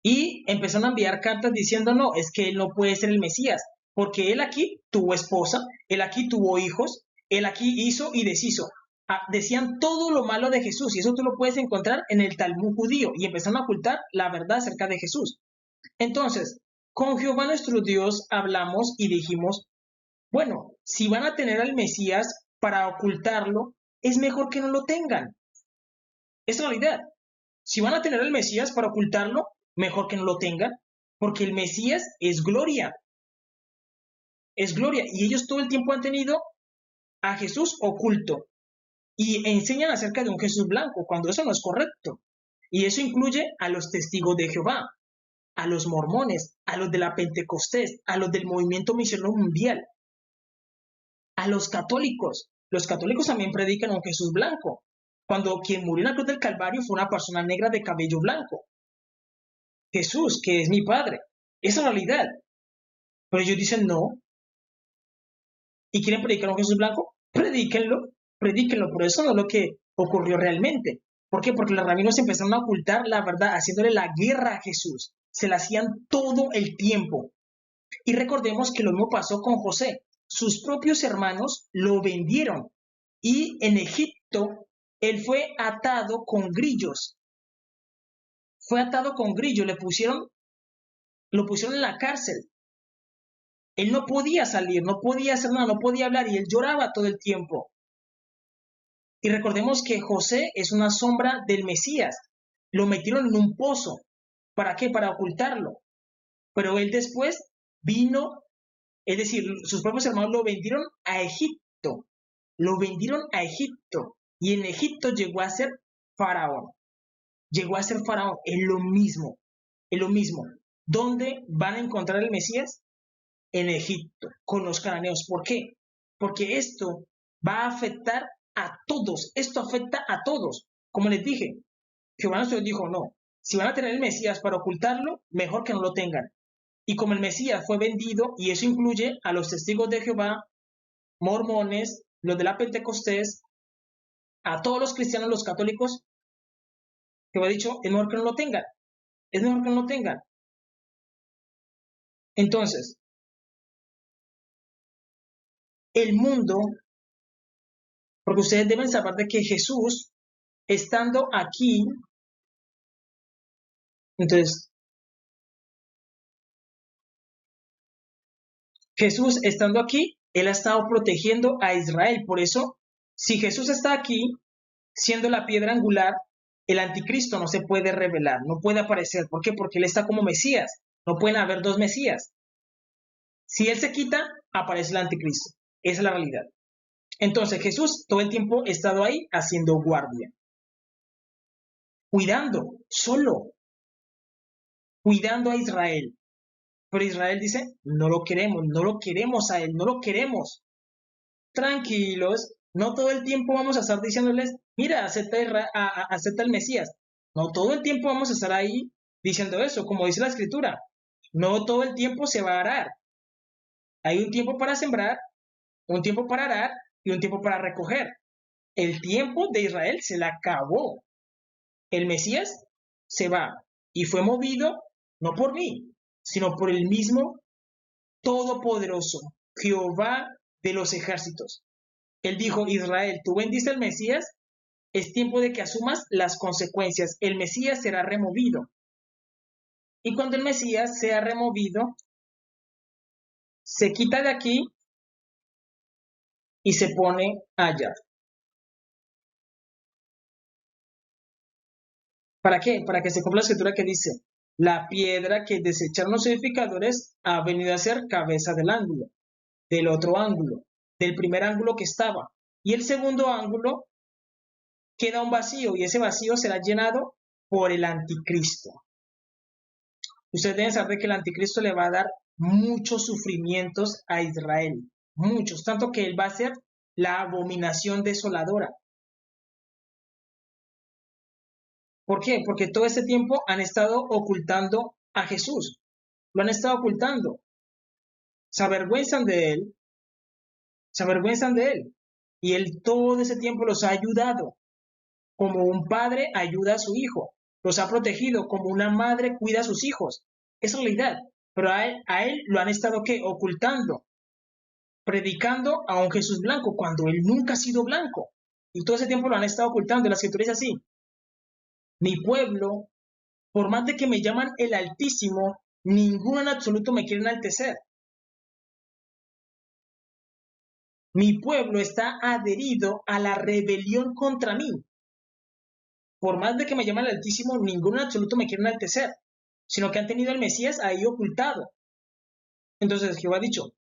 Y empezaron a enviar cartas diciendo, no, es que él no puede ser el Mesías, porque él aquí tuvo esposa, él aquí tuvo hijos, él aquí hizo y deshizo. Decían todo lo malo de Jesús, y eso tú lo puedes encontrar en el Talmud judío, y empezaron a ocultar la verdad acerca de Jesús. Entonces, con Jehová nuestro Dios hablamos y dijimos, bueno, si van a tener al Mesías para ocultarlo, es mejor que no lo tengan. Es la realidad. Si van a tener al Mesías para ocultarlo, mejor que no lo tengan, porque el Mesías es gloria. Es gloria. Y ellos todo el tiempo han tenido a Jesús oculto y enseñan acerca de un Jesús blanco, cuando eso no es correcto. Y eso incluye a los testigos de Jehová, a los mormones, a los de la Pentecostés, a los del movimiento misionero mundial, a los católicos. Los católicos también predican un Jesús blanco, cuando quien murió en la cruz del Calvario fue una persona negra de cabello blanco. Jesús, que es mi Padre. Esa es la realidad. Pero ellos dicen no. ¿Y quieren predicar un Jesús blanco? Predíquenlo, predíquenlo. Pero eso no es lo que ocurrió realmente. ¿Por qué? Porque los rabinos empezaron a ocultar la verdad, haciéndole la guerra a Jesús. Se la hacían todo el tiempo. Y recordemos que lo mismo pasó con José. Sus propios hermanos lo vendieron. Y en Egipto, él fue atado con grillos. Fue atado con grillos. Lo pusieron en la cárcel. Él no podía salir, no podía hacer nada, no podía hablar y él lloraba todo el tiempo. Y recordemos que José es una sombra del Mesías. Lo metieron en un pozo. ¿Para qué? Para ocultarlo. Pero él después vino, es decir, sus propios hermanos lo vendieron a Egipto. Lo vendieron a Egipto. Y en Egipto llegó a ser faraón. Llegó a ser faraón. Es lo mismo. Es lo mismo. ¿Dónde van a encontrar el Mesías? En Egipto, con los cananeos. ¿Por qué? Porque esto va a afectar a todos. Esto afecta a todos. Como les dije, Jehová nuestro Dios dijo, no, si van a tener el Mesías para ocultarlo, mejor que no lo tengan. Y como el Mesías fue vendido, y eso incluye a los testigos de Jehová, mormones, los de la Pentecostés, a todos los cristianos, los católicos, Jehová ha dicho, es mejor que no lo tengan. Es mejor que no lo tengan. Entonces, el mundo, porque ustedes deben saber de que Jesús, estando aquí, entonces, Jesús estando aquí, él ha estado protegiendo a Israel. Por eso, si Jesús está aquí, siendo la piedra angular, el anticristo no se puede revelar, no puede aparecer. ¿Por qué? Porque él está como Mesías. No pueden haber dos Mesías. Si él se quita, aparece el anticristo. Esa es la realidad. Entonces Jesús todo el tiempo ha estado ahí haciendo guardia, cuidando, solo, cuidando a Israel. Pero Israel dice, no lo queremos a él, no lo queremos. Tranquilos, no todo el tiempo vamos a estar diciéndoles, mira, acepta el Mesías. No todo el tiempo vamos a estar ahí diciendo eso, como dice la Escritura. No todo el tiempo se va a arar. Hay un tiempo para sembrar, un tiempo para arar y un tiempo para recoger. El tiempo de Israel se le acabó. El Mesías se va y fue movido no por mí, sino por el mismo Todopoderoso, Jehová de los ejércitos. Él dijo, Israel, tú bendices al Mesías, es tiempo de que asumas las consecuencias. El Mesías será removido. Y cuando el Mesías sea removido, se quita de aquí y se pone allá. ¿Para qué? Para que se cumpla la escritura que dice, la piedra que desecharon los edificadores ha venido a ser cabeza del ángulo, del otro ángulo, del primer ángulo que estaba. Y el segundo ángulo queda un vacío y ese vacío será llenado por el anticristo. Ustedes deben saber que el anticristo le va a dar muchos sufrimientos a Israel, muchos, tanto que él va a ser la abominación desoladora. ¿Por qué? Porque todo este tiempo han estado ocultando a Jesús, lo han estado ocultando, se avergüenzan de él, se avergüenzan de él, y él todo ese tiempo los ha ayudado, como un padre ayuda a su hijo, los ha protegido, como una madre cuida a sus hijos, es realidad, pero a él lo han estado ¿qué? Ocultando, predicando a un Jesús blanco, cuando él nunca ha sido blanco, y todo ese tiempo lo han estado ocultando, la escritura es así, mi pueblo, por más de que me llaman el Altísimo, ninguno en absoluto me quiere enaltecer. Mi pueblo está adherido a la rebelión contra mí. Por más de que me llaman el Altísimo, ninguno en absoluto me quiere enaltecer, sino que han tenido al Mesías ahí ocultado. Entonces Jehová ha dicho,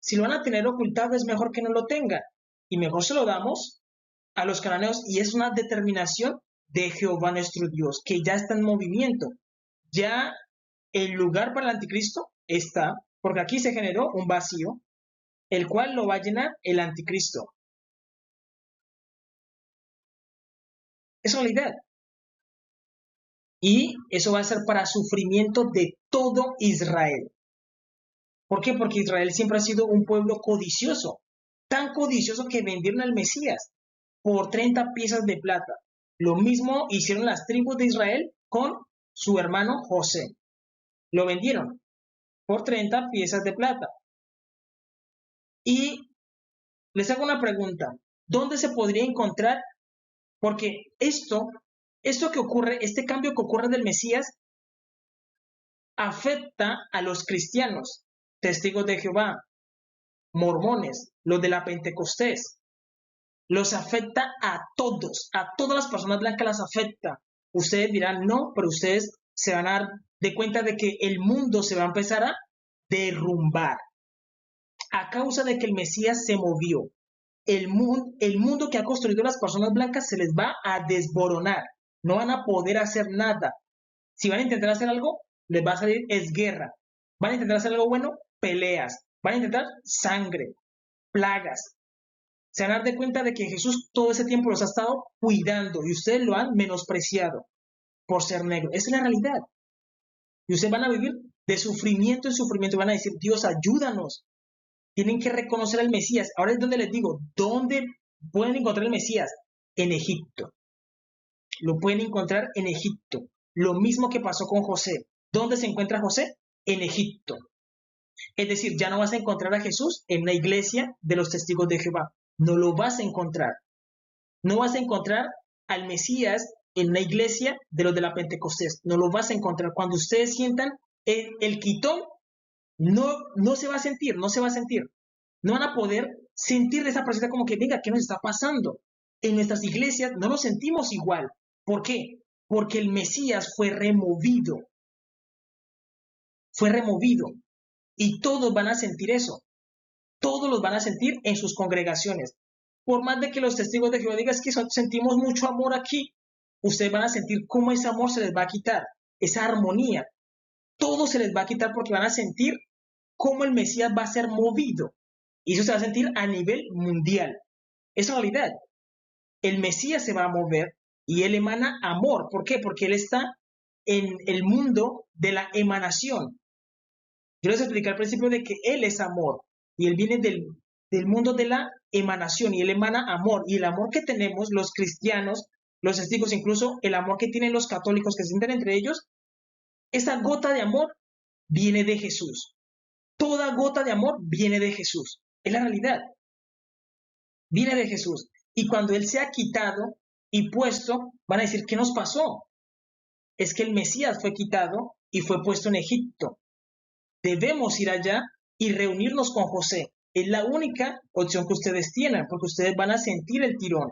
si lo van a tener ocultado es mejor que no lo tengan, y mejor se lo damos a los cananeos, y es una determinación de Jehová nuestro Dios, que ya está en movimiento. Ya el lugar para el anticristo está, porque aquí se generó un vacío, el cual lo va a llenar el anticristo. Es realidad. Y eso va a ser para sufrimiento de todo Israel. ¿Por qué? Porque Israel siempre ha sido un pueblo codicioso, tan codicioso que vendieron al Mesías por 30 piezas de plata. Lo mismo hicieron las tribus de Israel con su hermano José. Lo vendieron por 30 piezas de plata. Y les hago una pregunta. ¿Dónde se podría encontrar? Porque esto que ocurre, este cambio que ocurre del Mesías, afecta a los cristianos, testigos de Jehová, mormones, los de la Pentecostés, los afecta a todas las personas blancas las afecta. Ustedes dirán no, pero ustedes se van a dar de cuenta de que el mundo se va a empezar a derrumbar a causa de que el Mesías se movió. El mundo que ha construido las personas blancas se les va a desboronar, no van a poder hacer nada. Si van a intentar hacer algo, les va a salir es guerra. Van a intentar hacer algo bueno, peleas. Van a intentar sangre, plagas. Se van a dar de cuenta de que Jesús todo ese tiempo los ha estado cuidando y ustedes lo han menospreciado por ser negro. Esa es la realidad. Y ustedes van a vivir de sufrimiento en sufrimiento. Van a decir, Dios, ayúdanos. Tienen que reconocer al Mesías. Ahora es donde les digo, ¿dónde pueden encontrar el Mesías? En Egipto. Lo pueden encontrar en Egipto. Lo mismo que pasó con José. ¿Dónde se encuentra José? En Egipto. Es decir, ya no vas a encontrar a Jesús en la iglesia de los testigos de Jehová. No lo vas a encontrar. No vas a encontrar al Mesías en la iglesia de los de la Pentecostés. No lo vas a encontrar. Cuando ustedes sientan el quitón, no se va a sentir, no se va a sentir. No van a poder sentir de esa presencia como que, venga, ¿qué nos está pasando? En nuestras iglesias no nos sentimos igual. ¿Por qué? Porque el Mesías fue removido. Fue removido. Y todos van a sentir eso. Todos los van a sentir en sus congregaciones. Por más de que los testigos de Jehová digan que sentimos mucho amor aquí, ustedes van a sentir cómo ese amor se les va a quitar, esa armonía. Todo se les va a quitar porque van a sentir cómo el Mesías va a ser movido. Y eso se va a sentir a nivel mundial. Es realidad. El Mesías se va a mover y él emana amor. ¿Por qué? Porque él está en el mundo de la emanación. Yo les expliqué al principio de que él es amor y él viene del mundo de la emanación y él emana amor. Y el amor que tenemos los cristianos, los testigos, incluso el amor que tienen los católicos que se sienten entre ellos, esa gota de amor viene de Jesús. Toda gota de amor viene de Jesús. Es la realidad. viene de Jesús. Y cuando Él se ha quitado y puesto, van a decir, ¿qué nos pasó? Es que el Mesías fue quitado y fue puesto en Egipto. Debemos ir allá y reunirnos con José. Es la única opción que ustedes tienen, porque ustedes van a sentir el tirón.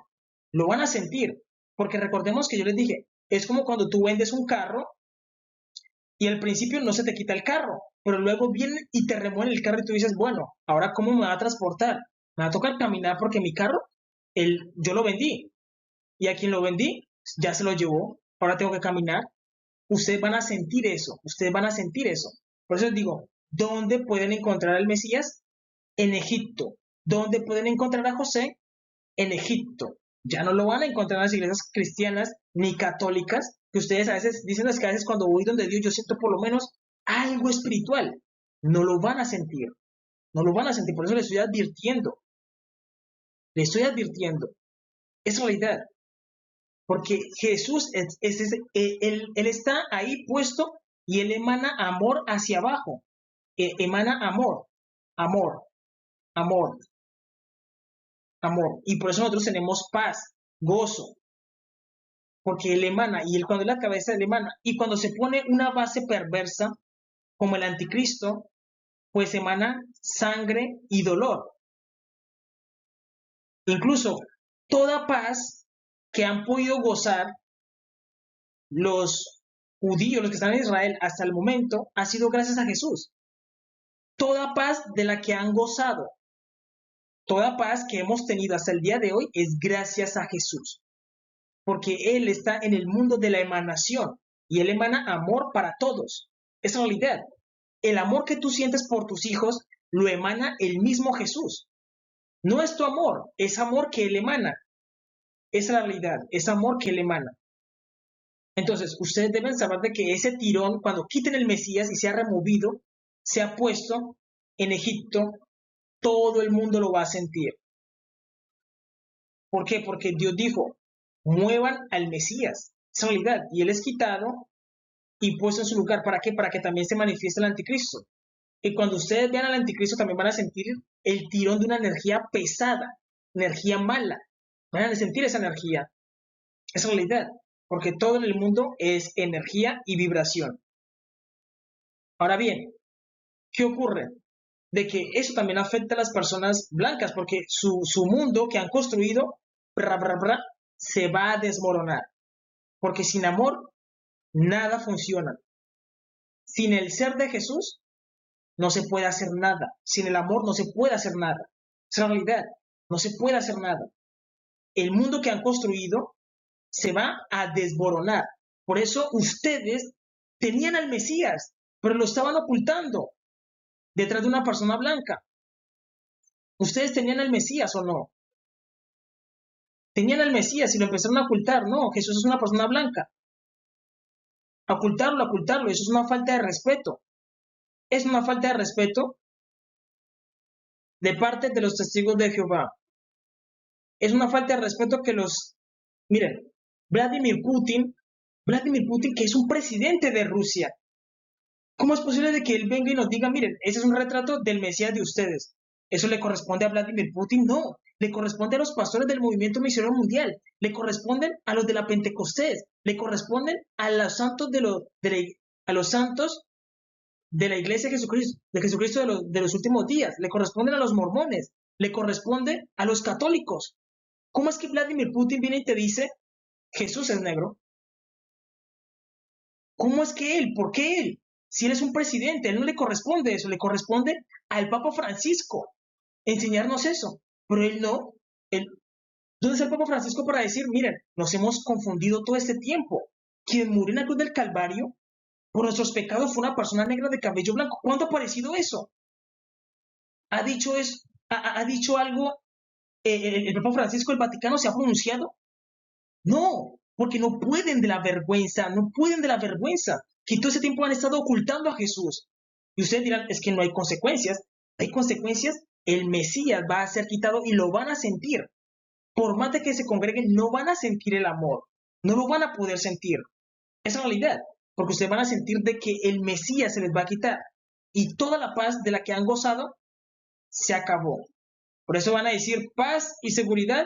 Lo van a sentir. Porque recordemos que yo les dije, es como cuando tú vendes un carro y al principio no se te quita el carro, pero luego vienen y te remueven el carro y tú dices, bueno, ¿ahora cómo me va a transportar? Me va a tocar caminar porque mi carro, yo lo vendí. Y a quien lo vendí, ya se lo llevó. Ahora tengo que caminar. Ustedes van a sentir eso. Ustedes van a sentir eso. Por eso les digo, ¿dónde pueden encontrar al Mesías? En Egipto. ¿Dónde pueden encontrar a José? En Egipto. Ya no lo van a encontrar en las iglesias cristianas ni católicas, que ustedes a veces dicen que a veces cuando voy donde Dios yo siento por lo menos algo espiritual. No lo van a sentir. No lo van a sentir. Por eso les estoy advirtiendo. Les estoy advirtiendo. Es realidad. Porque Jesús, él está ahí puesto y Él emana amor hacia abajo. Emana amor, amor, amor, amor. Y por eso nosotros tenemos paz, gozo, porque Él emana, y Él cuando es la cabeza, Él emana. Y cuando se pone una base perversa, como el anticristo, pues emana sangre y dolor. Incluso toda paz que han podido gozar los judíos, los que están en Israel hasta el momento, ha sido gracias a Jesús. Toda paz de la que han gozado, toda paz que hemos tenido hasta el día de hoy es gracias a Jesús, porque Él está en el mundo de la emanación y Él emana amor para todos. Es realidad. El amor que tú sientes por tus hijos lo emana el mismo Jesús. No es tu amor, es amor que Él emana. Es la realidad, es amor que Él emana. Entonces, ustedes deben saber de que ese tirón, cuando quiten el Mesías y se ha removido, se ha puesto en Egipto, todo el mundo lo va a sentir. ¿Por qué? Porque Dios dijo, muevan al Mesías. Es realidad. Y Él es quitado y puesto en su lugar. ¿Para qué? Para que también se manifieste el anticristo. Y cuando ustedes vean al anticristo también van a sentir el tirón de una energía pesada, energía mala. Van a sentir esa energía. Es realidad. Porque todo en el mundo es energía y vibración. Ahora bien, ¿qué ocurre? De que eso también afecta a las personas blancas, porque su mundo que han construido se va a desmoronar. Porque sin amor, nada funciona. Sin el ser de Jesús, no se puede hacer nada. Sin el amor, no se puede hacer nada. Es la realidad. No se puede hacer nada. El mundo que han construido se va a desmoronar. Por eso ustedes tenían al Mesías, pero lo estaban ocultando detrás de una persona blanca. ¿Ustedes tenían al Mesías o no? Tenían al Mesías y lo empezaron a ocultar. No, Jesús es una persona blanca. Ocultarlo, eso es una falta de respeto. Es una falta de respeto de parte de los testigos de Jehová. Es una falta de respeto que miren, Vladimir Putin, que es un presidente de Rusia, ¿cómo es posible de que él venga y nos diga, miren, ese es un retrato del Mesías de ustedes? ¿Eso le corresponde a Vladimir Putin? No, le corresponde a los pastores del movimiento misionero mundial, le corresponden a los de la Pentecostés, le corresponden a los santos a los santos de la iglesia de Jesucristo de los últimos días, le corresponden a los mormones, le corresponde a los católicos. ¿Cómo es que Vladimir Putin viene y te dice, Jesús es negro? ¿Cómo es que él? ¿Por qué él? Si él es un presidente, a él no le corresponde eso, le corresponde al Papa Francisco enseñarnos eso, pero él no. ¿Dónde está el Papa Francisco para decir, miren, nos hemos confundido todo este tiempo? Quien murió en la cruz del Calvario por nuestros pecados fue una persona negra de cabello blanco. ¿Cuándo ha aparecido eso? ¿Ha dicho eso? ¿Ha dicho algo el Papa Francisco, el Vaticano se ha pronunciado? No, porque no pueden de la vergüenza, no pueden de la vergüenza, que todo ese tiempo han estado ocultando a Jesús. Y ustedes dirán, es que no hay consecuencias. Hay consecuencias, el Mesías va a ser quitado y lo van a sentir. Por más de que se congreguen, no van a sentir el amor, no lo van a poder sentir. Esa es la realidad, porque ustedes van a sentir de que el Mesías se les va a quitar y toda la paz de la que han gozado se acabó. Por eso van a decir paz y seguridad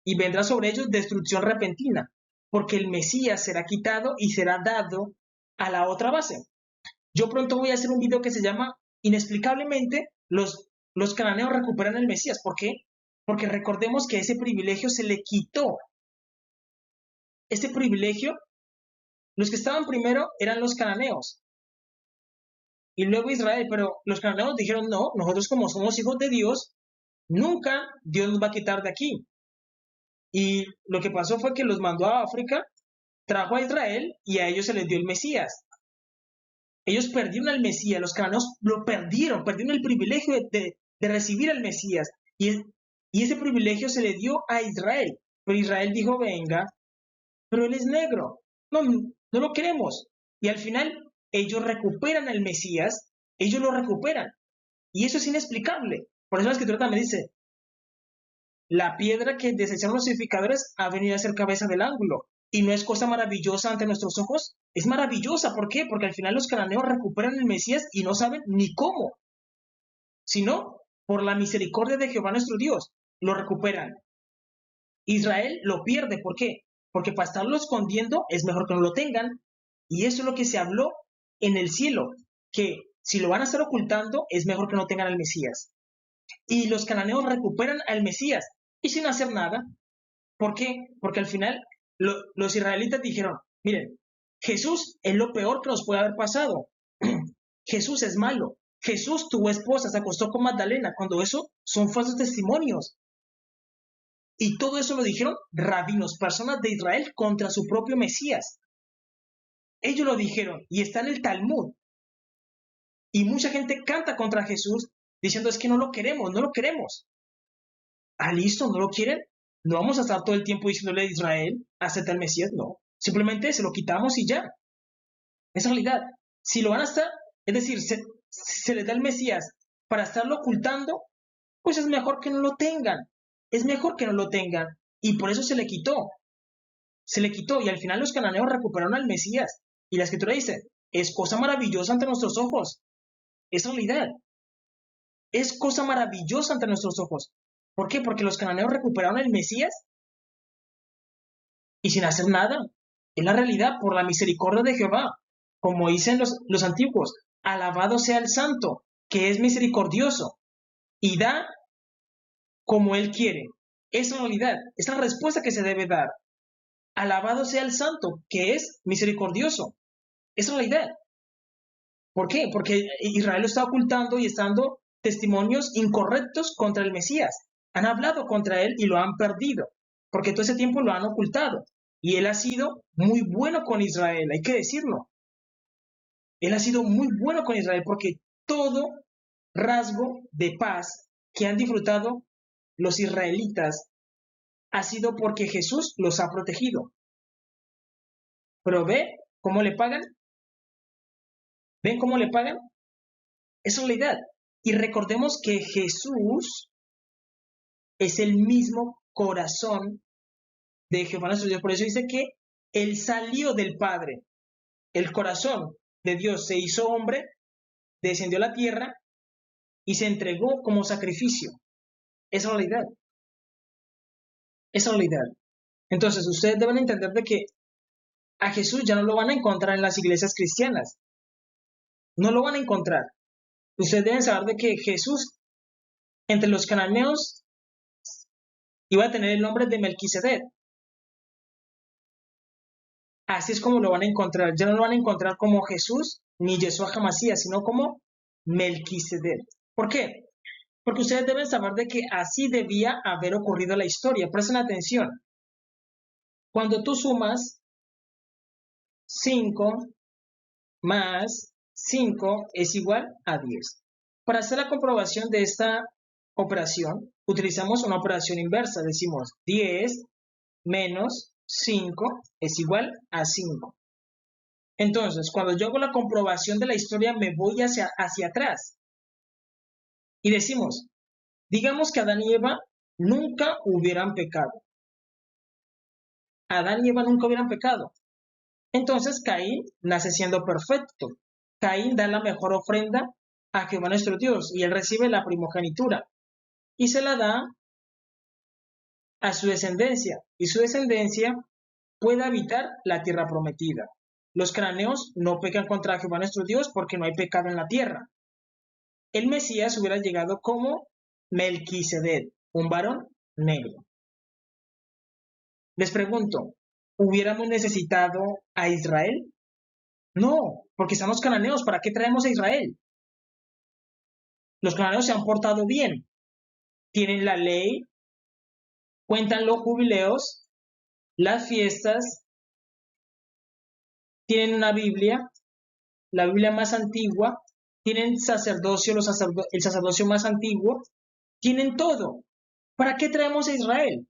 y vendrá sobre ellos destrucción repentina, porque el Mesías será quitado y será dado a la otra base. Yo pronto voy a hacer un video que se llama Inexplicablemente los cananeos recuperan el Mesías. ¿Por qué? Porque recordemos que ese privilegio se le quitó. Ese privilegio, los que estaban primero eran los cananeos y luego Israel, pero los cananeos dijeron no, nosotros como somos hijos de Dios, nunca Dios nos va a quitar de aquí. Y lo que pasó fue que los mandó a África, trajo a Israel y a ellos se les dio el Mesías. Ellos perdieron al Mesías, los cananeos lo perdieron el privilegio de recibir al Mesías. Y ese privilegio se le dio a Israel. Pero Israel dijo, venga, pero él es negro, no lo queremos. Y al final ellos recuperan al Mesías, ellos lo recuperan. Y eso es inexplicable. Por eso la Escritura también dice, la piedra que desecharon los edificadores ha venido a ser cabeza del ángulo. Y no es cosa maravillosa ante nuestros ojos. Es maravillosa. ¿Por qué? Porque al final los cananeos recuperan el Mesías y no saben ni cómo. Sino por la misericordia de Jehová nuestro Dios. Lo recuperan. Israel lo pierde. ¿Por qué? Porque para estarlo escondiendo es mejor que no lo tengan. Y eso es lo que se habló en el cielo. Que si lo van a estar ocultando, es mejor que no tengan al Mesías. Y los cananeos recuperan al Mesías y sin hacer nada. ¿Por qué? Porque al final los israelitas dijeron, miren, Jesús es lo peor que nos puede haber pasado. Jesús es malo. Jesús tuvo esposa, se acostó con Magdalena, cuando eso son falsos testimonios. Y todo eso lo dijeron rabinos, personas de Israel contra su propio Mesías. Ellos lo dijeron y está en el Talmud. Y mucha gente canta contra Jesús diciendo es que no lo queremos, no lo queremos. Ah, listo, ¿no lo quieren? No vamos a estar todo el tiempo diciéndole a Israel, acepta el Mesías, no. Simplemente se lo quitamos y ya. Es realidad. Si lo van a estar, es decir, se les da el Mesías para estarlo ocultando, pues es mejor que no lo tengan. Es mejor que no lo tengan. Y por eso se le quitó. Se le quitó y al final los cananeos recuperaron al Mesías. Y la Escritura dice, es cosa maravillosa ante nuestros ojos. Es realidad. Es cosa maravillosa ante nuestros ojos. ¿Por qué? Porque los cananeos recuperaron el Mesías y sin hacer nada. Es la realidad por la misericordia de Jehová. Como dicen los antiguos, alabado sea el santo, que es misericordioso y da como él quiere. Es la realidad, es la respuesta que se debe dar. Alabado sea el santo, que es misericordioso. Es la realidad. ¿Por qué? Porque Israel lo está ocultando y está dando testimonios incorrectos contra el Mesías. Han hablado contra él y lo han perdido, porque todo ese tiempo lo han ocultado. Y él ha sido muy bueno con Israel, hay que decirlo. Él ha sido muy bueno con Israel porque todo rasgo de paz que han disfrutado los israelitas ha sido porque Jesús los ha protegido. Pero ve cómo le pagan. ¿Ven cómo le pagan? Es realidad. Y recordemos que Jesús es el mismo corazón de Jehová nuestro Dios. Por eso dice que él salió del Padre. El corazón de Dios se hizo hombre, descendió a la tierra y se entregó como sacrificio. Es realidad. Es realidad. Entonces, ustedes deben entender de que a Jesús ya no lo van a encontrar en las iglesias cristianas. No lo van a encontrar. Ustedes deben saber de que Jesús, entre los cananeos, iba a tener el nombre de Melquisedec. Así es como lo van a encontrar. Ya no lo van a encontrar como Jesús ni Yeshua Hamasías, sino como Melquisedec. ¿Por qué? Porque ustedes deben saber de que así debía haber ocurrido la historia. Presten atención. Cuando tú sumas 5 más 5 es igual a 10. Para hacer la comprobación de esta operación, utilizamos una operación inversa. Decimos 10 menos 5 es igual a 5. Entonces, cuando yo hago la comprobación de la historia, me voy hacia atrás. Y decimos, digamos que Adán y Eva nunca hubieran pecado. Adán y Eva nunca hubieran pecado. Entonces, Caín nace siendo perfecto. Caín da la mejor ofrenda a Jehová nuestro Dios y él recibe la primogenitura. y se la da a su descendencia, y su descendencia puede habitar la tierra prometida. Los cananeos no pecan contra Jehová nuestro Dios porque no hay pecado en la tierra. El Mesías hubiera llegado como Melquisedec, un varón negro. Les pregunto, ¿hubiéramos necesitado a Israel? No, porque están los cananeos. ¿Para qué traemos a Israel? Los cananeos se han portado bien, tienen la ley, cuentan los jubileos, las fiestas, tienen una Biblia, la Biblia más antigua, tienen sacerdocio, el sacerdocio más antiguo, tienen todo. ¿Para qué traemos a Israel?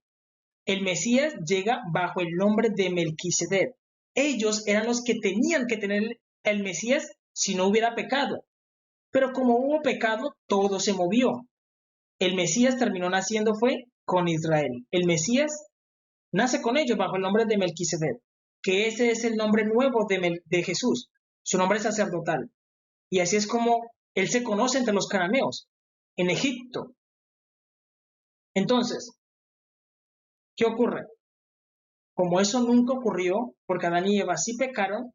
El Mesías llega bajo el nombre de Melquisedec. Ellos eran los que tenían que tener el Mesías si no hubiera pecado. Pero como hubo pecado, todo se movió. El Mesías terminó naciendo fue con Israel. El Mesías nace con ellos bajo el nombre de Melquisedec, que ese es el nombre nuevo de Jesús, su nombre sacerdotal. Y así es como él se conoce entre los cananeos, en Egipto. Entonces, ¿qué ocurre? Como eso nunca ocurrió, porque Adán y Eva sí pecaron,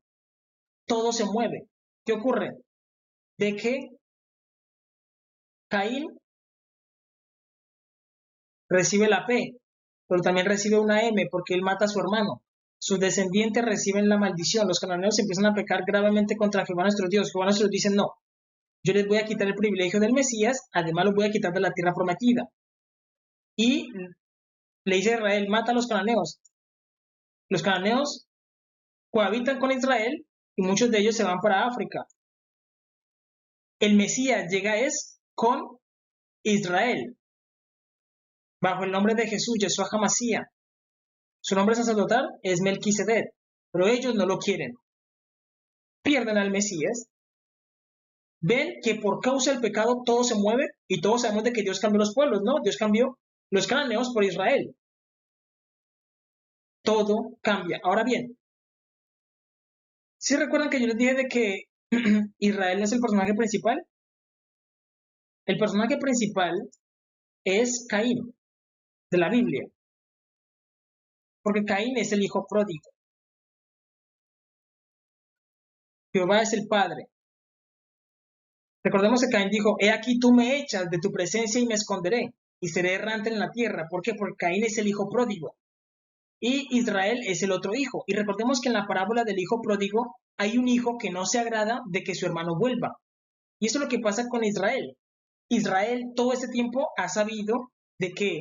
todo se mueve. ¿Qué ocurre? De que Caín recibe la P, pero también recibe una M porque él mata a su hermano. Sus descendientes reciben la maldición. Los cananeos empiezan a pecar gravemente contra Jehová nuestro Dios. Jehová nuestro Dios dice, no, yo les voy a quitar el privilegio del Mesías, además los voy a quitar de la tierra prometida. Y le dice a Israel, mata a los cananeos. Los cananeos cohabitan con Israel y muchos de ellos se van para África. El Mesías llega con Israel, bajo el nombre de Jesús, Yeshua HaMashiach. Su nombre sacerdotal es Melquisedec, pero ellos no lo quieren. Pierden al Mesías. Ven que por causa del pecado todo se mueve y todos sabemos de que Dios cambió los pueblos, ¿no? Dios cambió los cananeos por Israel. Todo cambia. Ahora bien, ¿sí recuerdan que yo les dije de que Israel es el personaje principal? El personaje principal es Caín, de la Biblia, porque Caín es el hijo pródigo. Jehová es el padre. Recordemos que Caín dijo, he aquí tú me echas de tu presencia y me esconderé, y seré errante en la tierra. ¿Por qué? Porque Caín es el hijo pródigo, y Israel es el otro hijo. Y recordemos que en la parábola del hijo pródigo hay un hijo que no se agrada de que su hermano vuelva. Y eso es lo que pasa con Israel. Israel todo ese tiempo ha sabido de que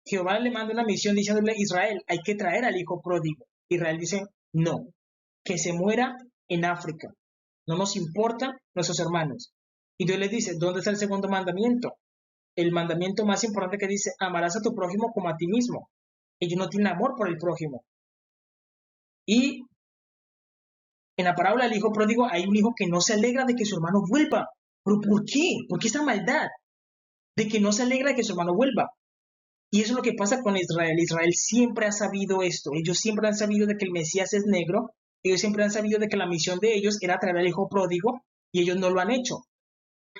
Jehová le manda una misión diciéndole, Israel, hay que traer al hijo pródigo. Israel dice, no, que se muera en África. No nos importan nuestros hermanos. Y Dios les dice, ¿dónde está el segundo mandamiento? El mandamiento más importante que dice, amarás a tu prójimo como a ti mismo. Ellos no tienen amor por el prójimo. Y en la parábola del hijo pródigo hay un hijo que no se alegra de que su hermano vuelva. ¿Pero por qué? ¿Por qué esa maldad de que no se alegra de que su hermano vuelva? Y eso es lo que pasa con Israel. Israel siempre ha sabido esto. Ellos siempre han sabido de que el Mesías es negro. Ellos siempre han sabido de que la misión de ellos era traer al hijo pródigo y ellos no lo han hecho.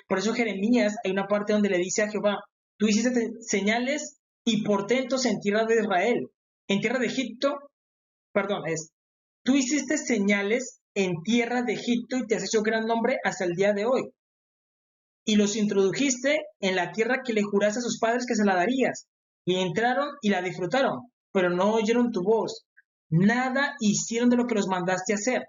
Por eso Jeremías hay una parte donde le dice a Jehová, tú hiciste señales y portentos en tierra de Israel. En tierra de Egipto, perdón, tú hiciste señales en tierra de Egipto y te has hecho gran nombre hasta el día de hoy. Y los introdujiste en la tierra que le juraste a sus padres que se la darías. Y entraron y la disfrutaron, pero no oyeron tu voz. Nada hicieron de lo que los mandaste hacer.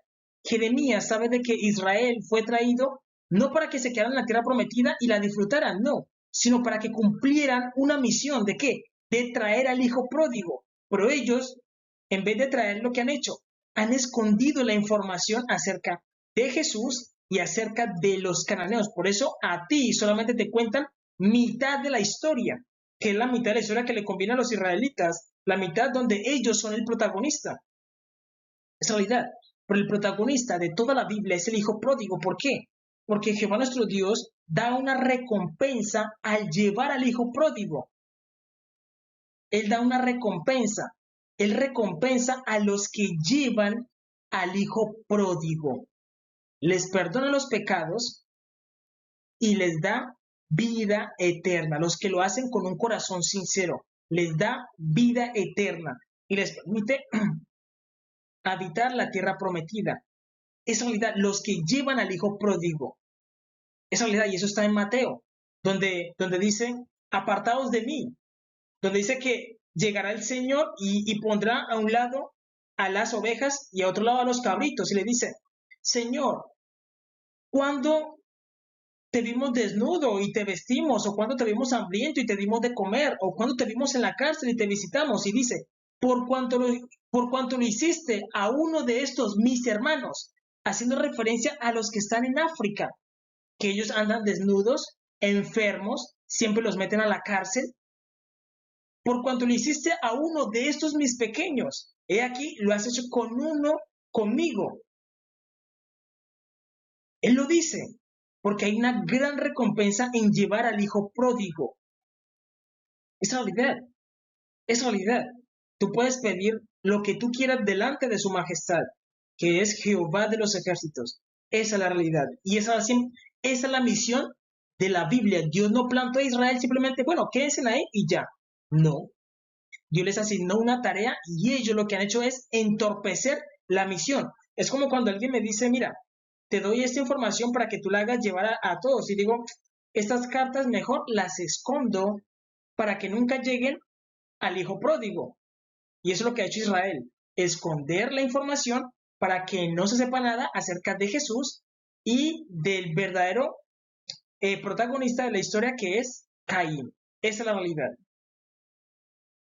Jeremías sabe de que Israel fue traído no para que se quedaran en la tierra prometida y la disfrutaran, no, sino para que cumplieran una misión. ¿De qué? De traer al hijo pródigo. Pero ellos, en vez de traer lo que han hecho, han escondido la información acerca de Jesús y acerca de los cananeos. Por eso a ti solamente te cuentan mitad de la historia, que es la mitad de la historia que le conviene a los israelitas, la mitad donde ellos son el protagonista. Es realidad. Pero el protagonista de toda la Biblia es el hijo pródigo. ¿Por qué? Porque Jehová nuestro Dios da una recompensa al llevar al hijo pródigo. Él da una recompensa. Él recompensa a los que llevan al hijo pródigo. Les perdona los pecados y les da vida eterna. Los que lo hacen con un corazón sincero, les da vida eterna y les permite habitar la tierra prometida. Es realidad, los que llevan al hijo pródigo. Es realidad, y eso está en Mateo, donde dice, apartaos de mí, donde dice que llegará el Señor y pondrá a un lado a las ovejas y a otro lado a los cabritos, y le dice, Señor, ¿cuándo te vimos desnudo y te vestimos? ¿O cuándo te vimos hambriento y te dimos de comer? ¿O cuándo te vimos en la cárcel y te visitamos? Y dice, por cuanto lo hiciste a uno de estos mis hermanos, haciendo referencia a los que están en África, que ellos andan desnudos, enfermos, siempre los meten a la cárcel. Por cuanto lo hiciste a uno de estos mis pequeños, he aquí, lo has hecho con uno conmigo. Él lo dice, porque hay una gran recompensa en llevar al hijo pródigo. Es realidad, es realidad. Tú puedes pedir lo que tú quieras delante de su majestad, que es Jehová de los ejércitos. Esa es la realidad. Y esa es la misión de la Biblia. Dios no plantó a Israel simplemente, bueno, quédense ahí y ya. No. Dios les asignó una tarea y ellos lo que han hecho es entorpecer la misión. Es como cuando alguien me dice, mira, te doy esta información para que tú la hagas llevar a todos. Y digo, estas cartas mejor las escondo para que nunca lleguen al hijo pródigo. Y eso es lo que ha hecho Israel, esconder la información para que no se sepa nada acerca de Jesús y del verdadero protagonista de la historia, que es Caín. Esa es la realidad.